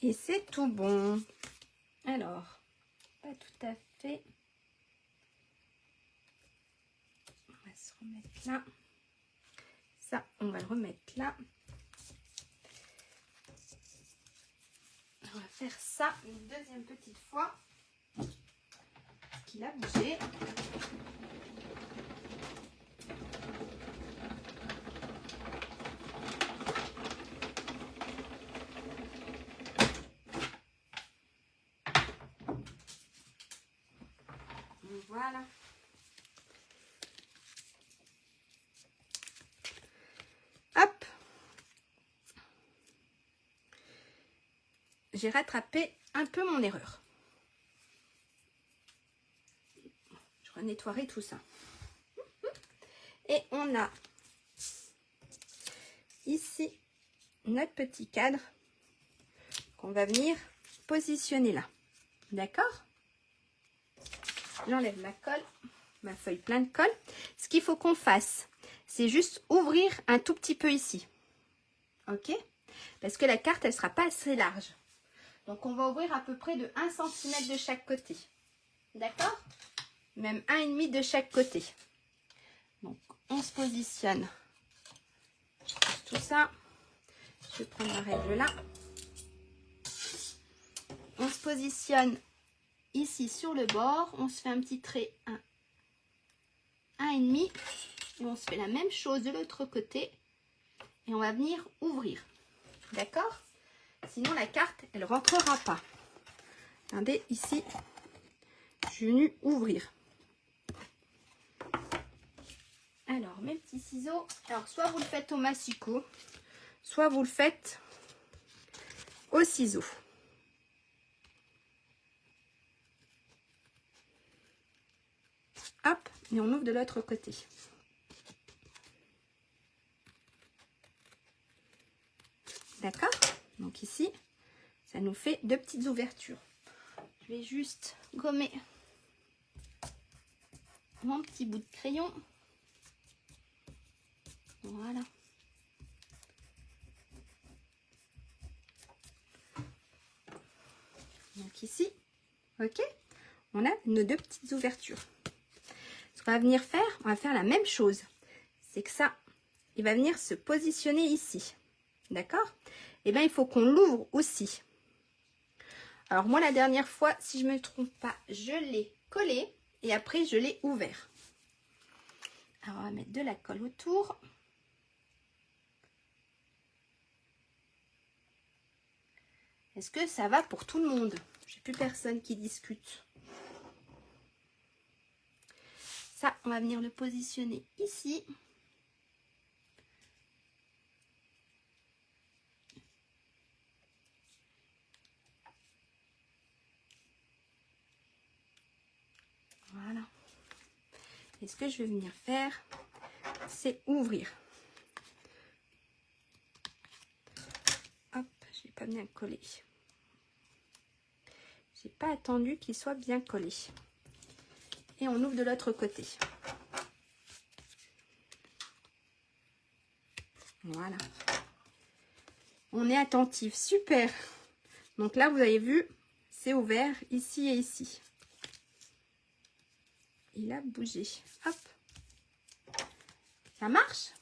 Et c'est tout bon. Alors, pas tout à fait. On va se remettre là. Ça, on va le remettre là. On va faire ça une deuxième petite fois. Parce qu'il a bougé. j'ai rattrapé un peu mon erreur. Je renettoierai tout ça. Et on a ici notre petit cadre qu'on va venir positionner là. D'accord? J'enlève ma colle, ma feuille pleine de colle. Ce qu'il faut qu'on fasse, c'est juste ouvrir un tout petit peu ici. Ok? Parce que la carte, elle sera pas assez large. Donc, on va ouvrir à peu près de 1 cm de chaque côté. D'accord? Même 1,5 de chaque côté. Donc, on se positionne. Tout ça. Je vais prendre ma règle là. On se positionne ici sur le bord. On se fait un petit trait 1,5. Et on se fait la même chose de l'autre côté. Et on va venir ouvrir. D'accord? Sinon, la carte, elle ne rentrera pas. Regardez, ici, je suis venue ouvrir. Alors, mes petits ciseaux. Alors, soit vous le faites au massicot, soit vous le faites au ciseau. Hop, et on ouvre de l'autre côté. D'accord? Donc ici, ça nous fait 2 petites ouvertures. Je vais juste gommer mon petit bout de crayon. Voilà. Donc ici, ok, on a nos 2 petites ouvertures. Ce qu'on va venir faire, on va faire la même chose. C'est que ça, il va venir se positionner ici. D'accord? Et bien, il faut qu'on l'ouvre aussi. Alors, moi, la dernière fois, si je ne me trompe pas, je l'ai collé et après, je l'ai ouvert. Alors, on va mettre de la colle autour. Est-ce que ça va pour tout le monde? J'ai plus personne qui discute. Ça, on va venir le positionner ici. Voilà. Et ce que je vais venir faire, c'est ouvrir. Hop, je n'ai pas bien collé. J'ai pas attendu qu'il soit bien collé. Et on ouvre de l'autre côté. Voilà. On est attentif. Super. Donc là, vous avez vu, c'est ouvert ici et ici. Il a bougé. Hop. Ça marche?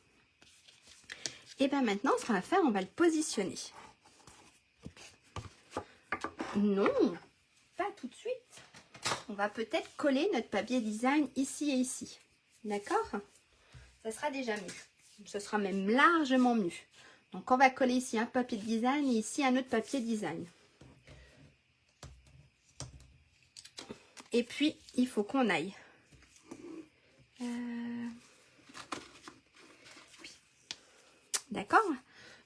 Et bien maintenant, ce qu'on va faire, on va le positionner. Non, pas tout de suite. On va peut-être coller notre papier design ici et ici. D'accord? Ça sera déjà mieux. Ce sera même largement mieux. Donc, on va coller ici un papier de design et ici un autre papier design. Et puis, il faut qu'on aille. D'accord?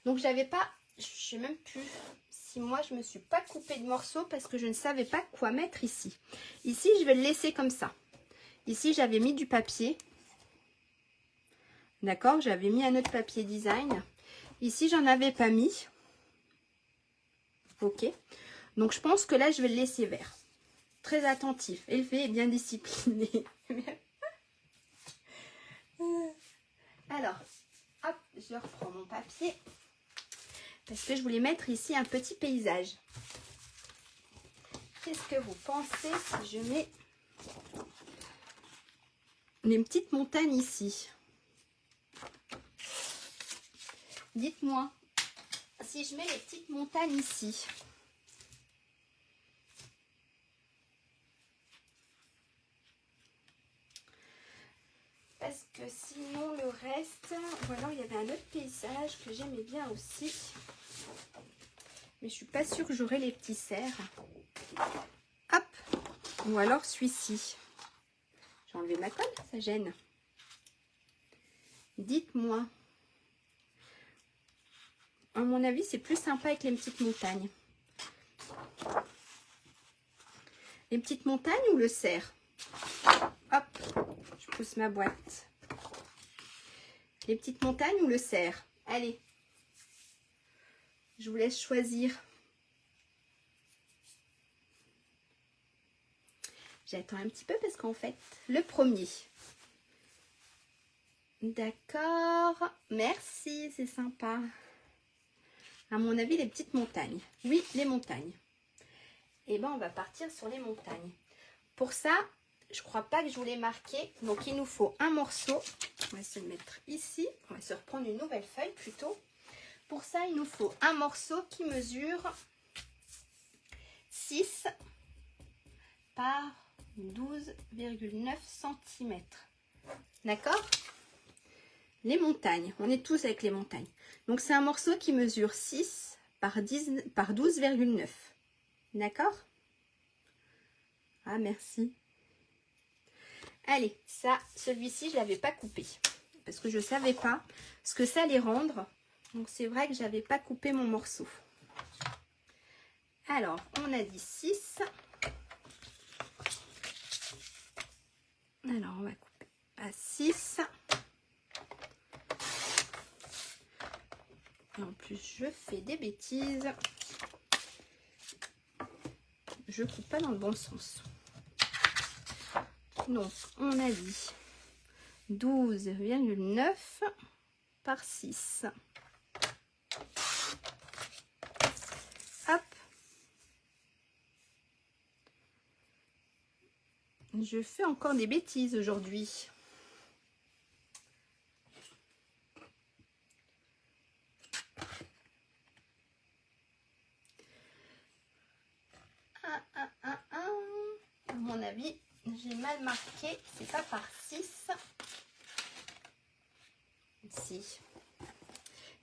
Donc, j'avais pas, je sais même plus si moi, je me suis pas coupé de morceaux parce que je ne savais pas quoi mettre ici. Ici, je vais le laisser comme ça. Ici, j'avais mis du papier. D'accord? J'avais mis un autre papier design. Ici, j'en avais pas mis. Ok. Donc, je pense que là, je vais le laisser vert. Très attentif, élevé et bien discipliné. Alors, hop, je reprends mon papier. Parce que je voulais mettre ici un petit paysage. Qu'est-ce que vous pensez si je mets les petites montagnes ici? Dites-moi, si je mets les petites montagnes ici, parce que sinon le reste, ou alors il y avait un autre paysage que j'aimais bien aussi, mais je suis pas sûre que j'aurai les petits cerfs. Hop, ou alors celui-ci. J'ai enlevé ma colle, ça gêne. Dites-moi. À mon avis, c'est plus sympa avec les petites montagnes. Les petites montagnes ou le cerf? Hop, je pousse ma boîte. Les petites montagnes ou le cerf? Allez, je vous laisse choisir. J'attends un petit peu parce qu'en fait, le premier. D'accord, merci, c'est sympa. À mon avis, les petites montagnes. Oui, les montagnes. Et ben, on va partir sur les montagnes. Pour ça, je crois pas que je vous l'ai marqué. Donc, il nous faut un morceau. On va se le mettre ici. On va se reprendre une nouvelle feuille plutôt. Pour ça, il nous faut un morceau qui mesure 6 par 12,9 cm. D'accord? Les montagnes. On est tous avec les montagnes. Donc, c'est un morceau qui mesure 6 par 12,9. D'accord? Ah, merci. Allez, ça, celui-ci, je ne l'avais pas coupé. Parce que je ne savais pas ce que ça allait rendre. Donc, c'est vrai que je n'avais pas coupé mon morceau. Alors, on a dit 6. Alors, on va couper à 6. Et en plus, je fais des bêtises. Je ne coupe pas dans le bon sens. Donc, on a dit 12,9 par 6. Hop. Je fais encore des bêtises aujourd'hui. À mon avis, j'ai mal marqué. C'est pas par 6.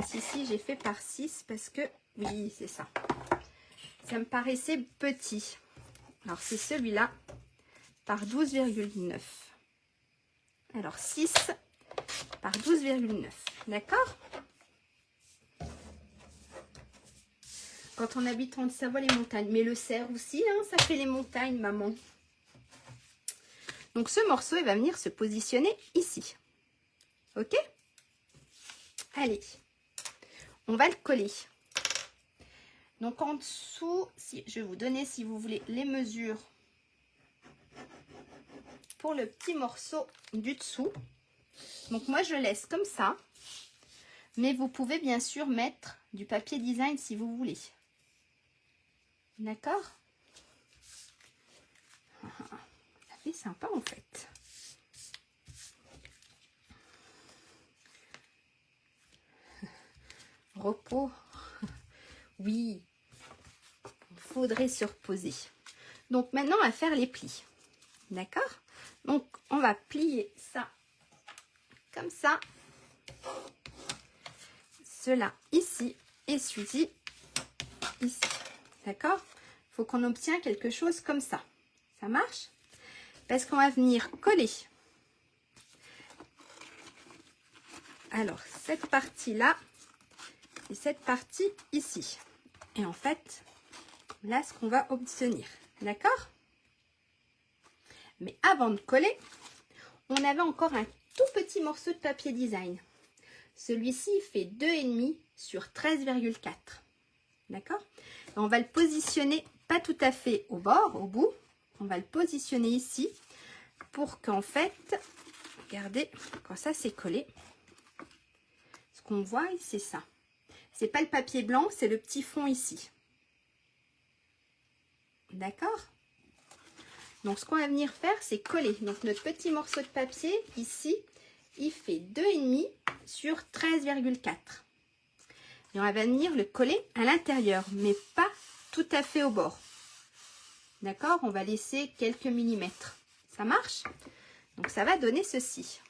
Si, j'ai fait par 6 parce que... Oui, c'est ça. Ça me paraissait petit. Alors, c'est celui-là par 12,9. Alors, 6 par 12,9. D'accord? Quand on habite en Savoie, les montagnes. Mais le cerf aussi, hein, ça fait les montagnes, maman. Donc, ce morceau, il va venir se positionner ici. Ok? Allez, on va le coller. Donc, en dessous, je vais vous donner, si vous voulez, les mesures pour le petit morceau du dessous. Donc, moi, je laisse comme ça. Mais vous pouvez bien sûr mettre du papier design si vous voulez. D'accord? Ça fait sympa en fait. Repos. Oui. Il faudrait se reposer. Donc maintenant, on va faire les plis. D'accord? Donc, on va plier ça comme ça. Cela ici et celui-ci ici. D'accord? Il faut qu'on obtienne quelque chose comme ça. Ça marche? Parce qu'on va venir coller. Alors, cette partie-là et cette partie ici. Et en fait, là, ce qu'on va obtenir. D'accord? Mais avant de coller, on avait encore un tout petit morceau de papier design. Celui-ci, il fait 2,5 sur 13,4. D'accord? On va le positionner pas tout à fait au bord, au bout. On va le positionner ici pour qu'en fait, regardez, quand ça c'est collé, ce qu'on voit, c'est ça. C'est pas le papier blanc, c'est le petit fond ici. D'accord? Donc, ce qu'on va venir faire, c'est coller. Donc, notre petit morceau de papier, ici, il fait 2,5 sur 13,4. Et on va venir le coller à l'intérieur, mais pas tout à fait au bord. D'accord? On va laisser quelques millimètres. Ça marche? Donc, ça va donner ceci.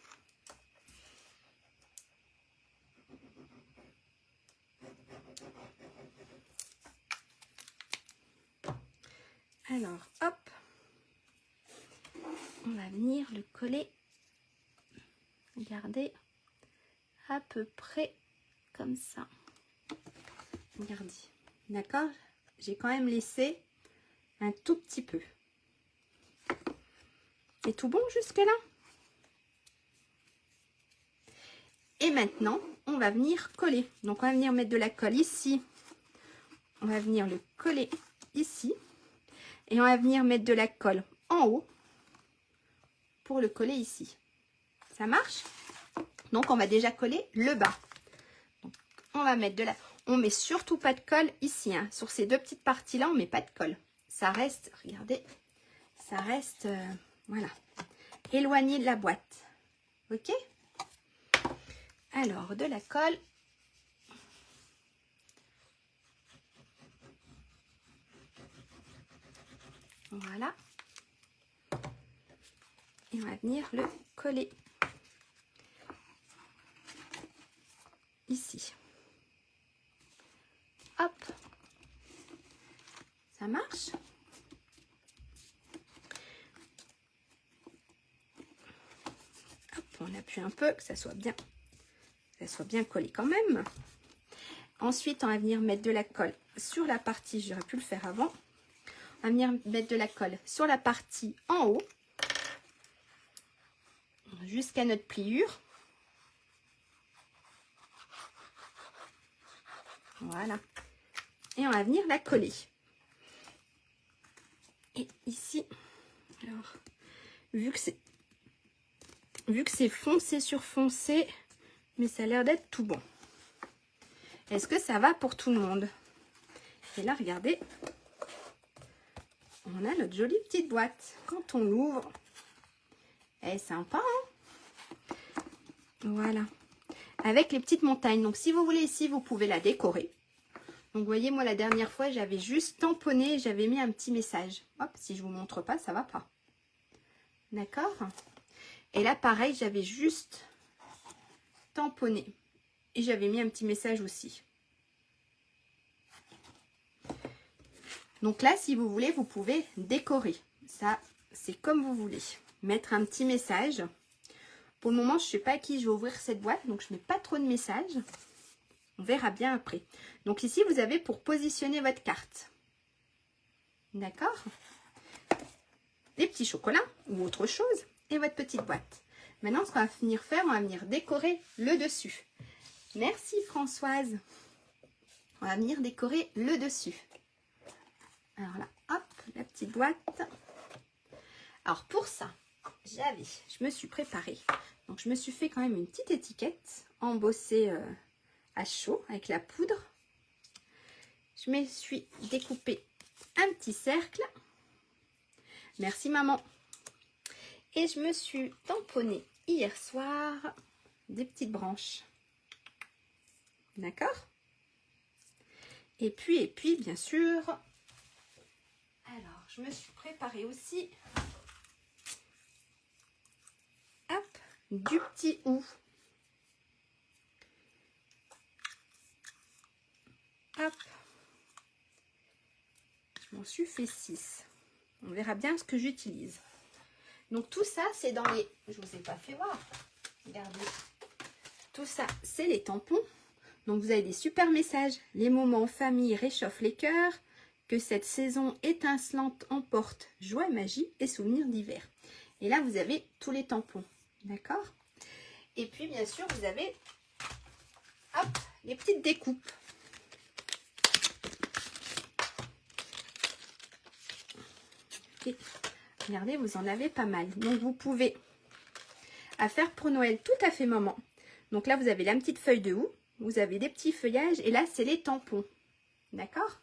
Alors, hop. On va venir le coller. Regardez. À peu près comme ça. Regardez. D'accord? j'ai quand même laissé un tout petit peu. C'est tout bon jusque-là? Et maintenant, on va venir coller. Donc, on va venir mettre de la colle ici. On va venir le coller ici. Et on va venir mettre de la colle en haut pour le coller ici. Ça marche? Donc, on va déjà coller le bas. Donc, on va mettre de la... On met surtout pas de colle ici. Hein. Sur ces deux petites parties-là, on met pas de colle. Ça reste, regardez, ça reste, voilà, éloigné de la boîte. Ok? Alors, de la colle. Voilà. Et on va venir le coller ici. Hop. Ça marche? Hop, on appuie un peu, que ça soit bien collé quand même. Ensuite, on va venir mettre de la colle sur la partie, j'aurais pu le faire avant. On va venir mettre de la colle sur la partie en haut, jusqu'à notre pliure. Voilà. Et on va venir la coller. Et ici, alors, vu que c'est foncé sur foncé, mais ça a l'air d'être tout bon. Est-ce que ça va pour tout le monde? Et là, regardez, on a notre jolie petite boîte. Quand on l'ouvre, elle est sympa, hein? Voilà. Avec les petites montagnes. Donc, si vous voulez ici, vous pouvez la décorer. Donc, vous voyez, moi, la dernière fois, j'avais juste tamponné, j'avais mis un petit message. Hop, si je vous montre pas, ça va pas. D'accord? Et là, pareil, j'avais juste tamponné. Et j'avais mis un petit message aussi. Donc là, si vous voulez, vous pouvez décorer. Ça, c'est comme vous voulez. Mettre un petit message. Pour le moment, je ne sais pas à qui je vais ouvrir cette boîte. Donc, je ne mets pas trop de messages. On verra bien après. Donc ici, vous avez pour positionner votre carte. D'accord? Les petits chocolats ou autre chose. Et votre petite boîte. Maintenant, ce qu'on va venir faire, on va venir décorer le dessus. Merci Françoise. On va venir décorer le dessus. Alors là, hop, la petite boîte. Alors pour ça, je me suis préparée. Donc je me suis fait quand même une petite étiquette embossée à chaud avec la poudre. Je me suis découpé un petit cercle. Merci maman. Et je me suis tamponné hier soir des petites branches. D'accord? Et puis, bien sûr, alors, je me suis préparée aussi, hop, du petit hou. Hop. Je m'en suis fait 6. On verra bien ce que j'utilise. Donc, tout ça, c'est dans les... Je ne vous ai pas fait voir. Regardez. Tout ça, c'est les tampons. Donc, vous avez des super messages. Les moments en famille réchauffent les cœurs. Que cette saison étincelante emporte joie, magie et souvenirs d'hiver. Et là, vous avez tous les tampons. D'accord? Et puis, bien sûr, vous avez hop, les petites découpes. Et regardez, vous en avez pas mal. Donc, vous pouvez à faire pour Noël tout à fait moment. Donc là, vous avez la petite feuille de houx. Vous avez des petits feuillages. Et là, c'est les tampons. D'accord?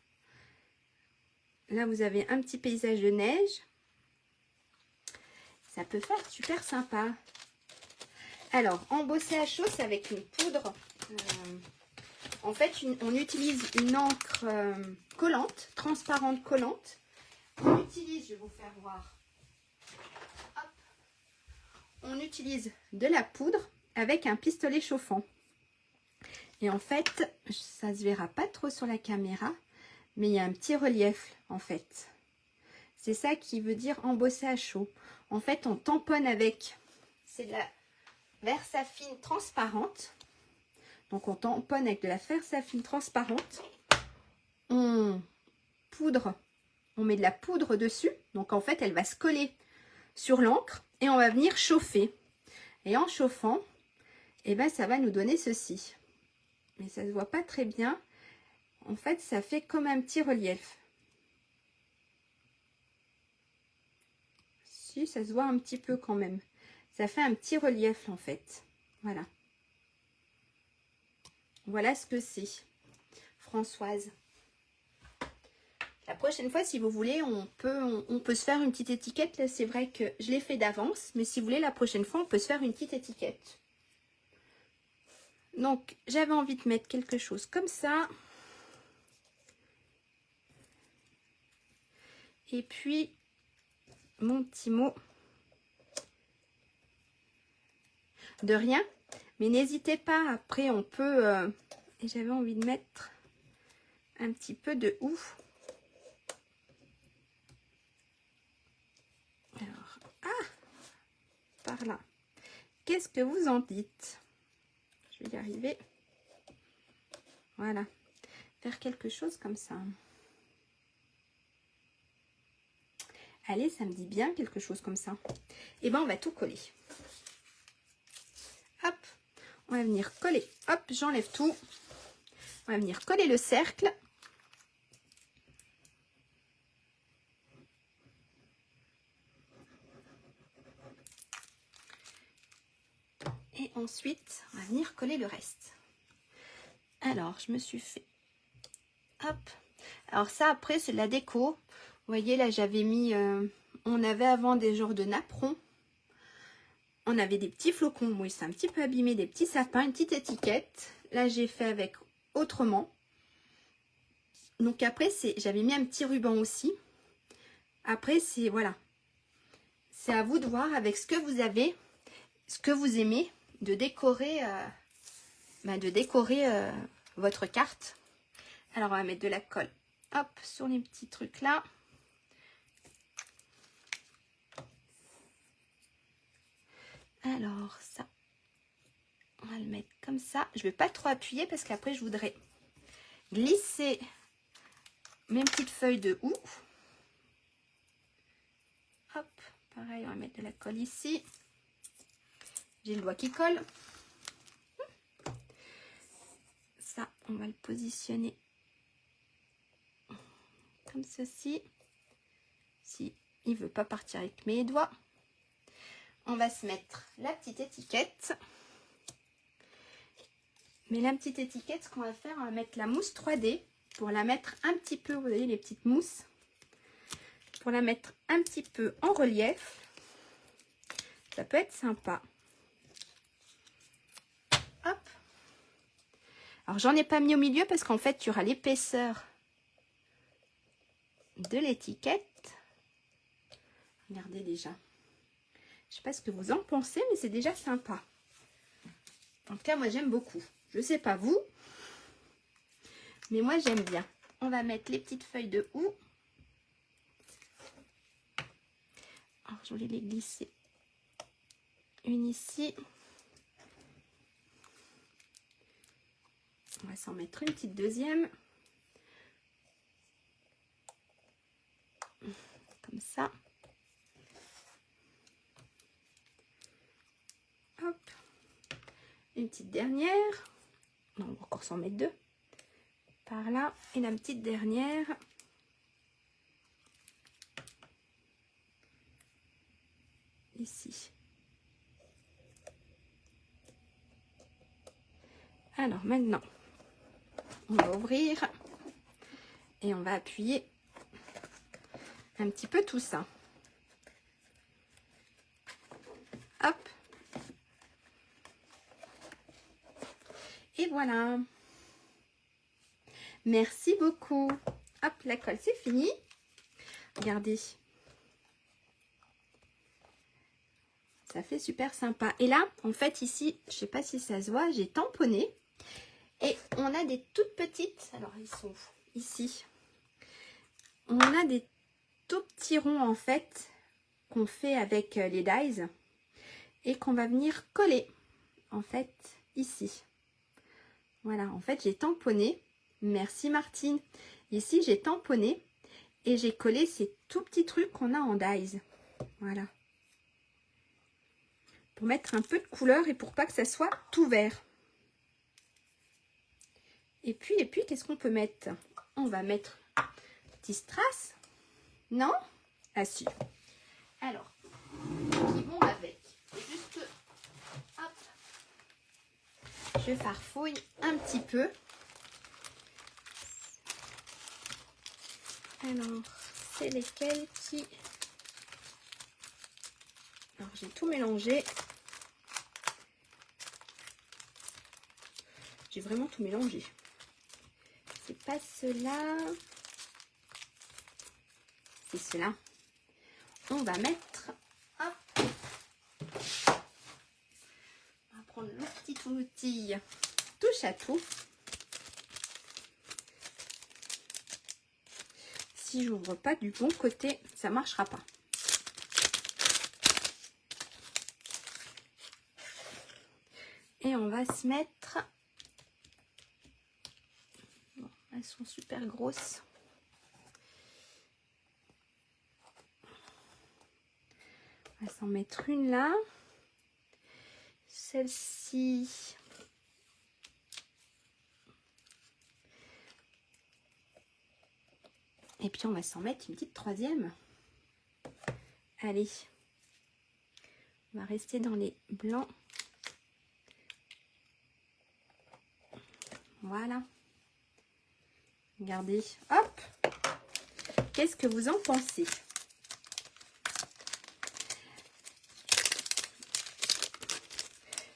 Là, vous avez un petit paysage de neige. Ça peut faire super sympa. Alors, embossé à chaud, c'est avec une poudre. En fait, on utilise une encre collante, transparente collante. On utilise, je vais vous faire voir. Hop. On utilise de la poudre avec un pistolet chauffant. Et en fait, ça ne se verra pas trop sur la caméra. Mais il y a un petit relief en fait. C'est ça qui veut dire embossé à chaud. En fait, on tamponne avec, c'est de la Versafine transparente. Donc, on tamponne avec de la Versafine transparente. On poudre, on met de la poudre dessus. Donc en fait, elle va se coller sur l'encre et on va venir chauffer. Et en chauffant, et ben ça va nous donner ceci. Mais ça se voit pas très bien. En fait, ça fait comme un petit relief. Si, ça se voit un petit peu quand même. Ça fait un petit relief en fait. Voilà. Voilà ce que c'est. Françoise. La prochaine fois, si vous voulez, on peut se faire une petite étiquette. Là, c'est vrai que je l'ai fait d'avance. Mais si vous voulez, la prochaine fois, on peut se faire une petite étiquette. Donc, j'avais envie de mettre quelque chose comme ça. Et puis, mon petit mot. De rien. Mais n'hésitez pas, après, on peut... et j'avais envie de mettre un petit peu de ouf. Alors, par là. Qu'est-ce que vous en dites? Je vais y arriver. Voilà. Faire quelque chose comme ça. Allez, ça me dit bien quelque chose comme ça. Et ben, on va tout coller. Hop. On va venir coller. Hop, j'enlève tout. On va venir coller le cercle. Et ensuite, on va venir coller le reste. Alors, je me suis fait... Hop. Alors ça, après, c'est de la déco. Vous voyez, là, j'avais mis... on avait avant des genres de napperons. On avait des petits flocons. Oui, c'est un petit peu abîmé. Des petits sapins, une petite étiquette. Là, j'ai fait avec autrement. Donc après, j'avais mis un petit ruban aussi. Après, c'est... Voilà. C'est à vous de voir avec ce que vous avez, ce que vous aimez, de décorer, votre carte. Alors, on va mettre de la colle, hop, sur les petits trucs là. Alors, ça, on va le mettre comme ça. Je ne vais pas trop appuyer parce qu'après, je voudrais glisser mes petites feuilles de houx. Hop, pareil, on va mettre de la colle ici. J'ai le doigt qui colle. Ça, on va le positionner comme ceci. Si il veut pas partir avec mes doigts, on va se mettre la petite étiquette. Mais la petite étiquette, ce qu'on va faire, on va mettre la mousse 3D pour la mettre un petit peu, vous voyez les petites mousses, pour la mettre un petit peu en relief. Ça peut être sympa. Hop. Alors j'en ai pas mis au milieu parce qu'en fait, il y aura l'épaisseur de l'étiquette. Regardez déjà. Je sais pas ce que vous en pensez, mais c'est déjà sympa. En tout cas, moi j'aime beaucoup. Je sais pas vous, mais moi j'aime bien. On va mettre les petites feuilles de houx. Alors je voulais les glisser. Une ici. On va s'en mettre une petite deuxième. Comme ça. Hop. Une petite dernière. Non, on va encore s'en mettre deux. Par là. Et la petite dernière. Ici. Alors maintenant, on va ouvrir. Et on va appuyer un petit peu tout ça. Hop. Et voilà. Merci beaucoup. Hop, la colle, c'est fini. Regardez. Ça fait super sympa. Et là, en fait, ici, je sais pas si ça se voit, j'ai tamponné. Et on a des toutes petites. Alors, ils sont ici. On a des tout petits ronds, en fait, qu'on fait avec les dies. Et qu'on va venir coller, en fait, ici. Voilà, en fait, j'ai tamponné. Merci Martine. Ici, j'ai tamponné. Et j'ai collé ces tout petits trucs qu'on a en dies. Voilà. Pour mettre un peu de couleur et pour pas que ça soit tout vert. Et puis qu'est-ce qu'on peut mettre? On va mettre petit strass. Non? Ah si. Alors, qui vont avec. Juste, hop. Je farfouille un petit peu. Alors, c'est lesquels qui... Alors, j'ai tout mélangé. J'ai vraiment tout mélangé. C'est pas cela. C'est cela. On va mettre... Hop. On va prendre le petit outil touche à tout. Si j'ouvre pas du bon côté, ça marchera pas. Et on va se mettre... Bon, elles sont super grosses. On va s'en mettre une là. Celle-ci... Et puis on va s'en mettre une petite troisième. Allez. On va rester dans les blancs. Voilà. Regardez. Hop. Qu'est-ce que vous en pensez?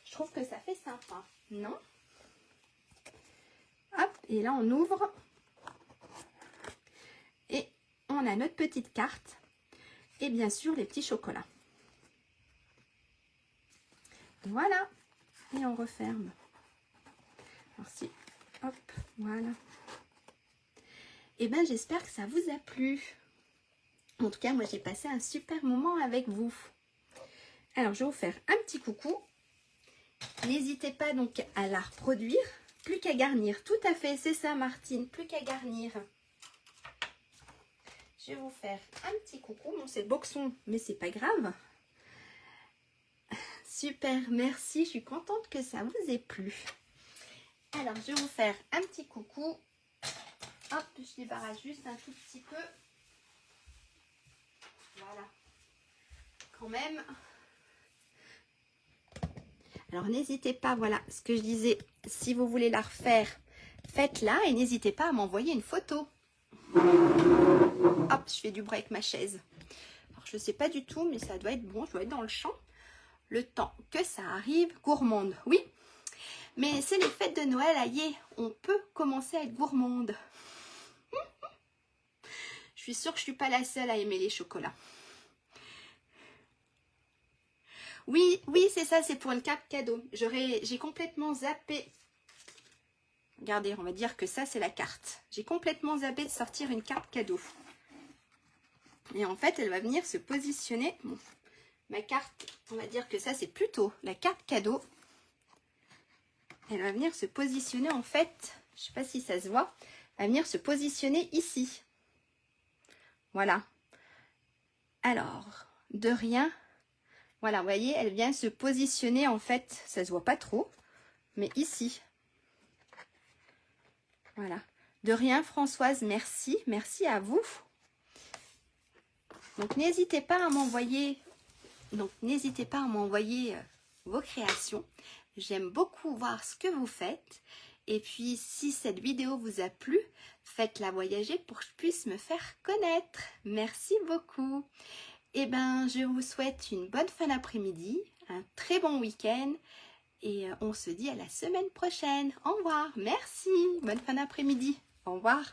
Je trouve que ça fait sympa. Non? Hop. Et là, on ouvre. Et on a notre petite carte. Et bien sûr, les petits chocolats. Voilà. Et on referme. Alors si... Hop, voilà. Et bien, j'espère que ça vous a plu. En tout cas, moi, j'ai passé un super moment avec vous. Alors, je vais vous faire un petit coucou. N'hésitez pas donc à la reproduire. Plus qu'à garnir. Tout à fait, c'est ça, Martine. Plus qu'à garnir. Je vais vous faire un petit coucou. Bon, c'est le boxon, mais c'est pas grave. Super, merci. Je suis contente que ça vous ait plu. Alors, je vais vous faire un petit coucou. Hop, je débarrasse juste un tout petit peu. Voilà. Quand même. Alors, n'hésitez pas, voilà ce que je disais. Si vous voulez la refaire, faites-la et n'hésitez pas à m'envoyer une photo. Hop, je fais du bruit avec ma chaise. Alors, je ne sais pas du tout, mais ça doit être bon. Je dois être dans le champ. Le temps que ça arrive. Gourmande, oui. Mais c'est les fêtes de Noël, aïe, on peut commencer à être gourmande. Je suis sûre que je ne suis pas la seule à aimer les chocolats. Oui, oui, c'est ça, c'est pour une carte cadeau. J'ai complètement zappé. Regardez, on va dire que ça, c'est la carte. J'ai complètement zappé de sortir une carte cadeau. Et en fait, elle va venir se positionner. Bon, ma carte, on va dire que ça, c'est plutôt la carte cadeau. Elle va venir se positionner en fait, je ne sais pas si ça se voit, elle va venir se positionner ici. Voilà. Alors, de rien. Voilà, vous voyez, elle vient se positionner en fait, ça ne se voit pas trop, mais ici. Voilà. De rien, Françoise, merci. Merci à vous. Donc, n'hésitez pas à m'envoyer vos créations. J'aime beaucoup voir ce que vous faites. Et puis, si cette vidéo vous a plu, faites-la voyager pour que je puisse me faire connaître. Merci beaucoup. Et ben, je vous souhaite une bonne fin d'après-midi, un très bon week-end. Et on se dit à la semaine prochaine. Au revoir. Merci. Bonne fin d'après-midi. Au revoir.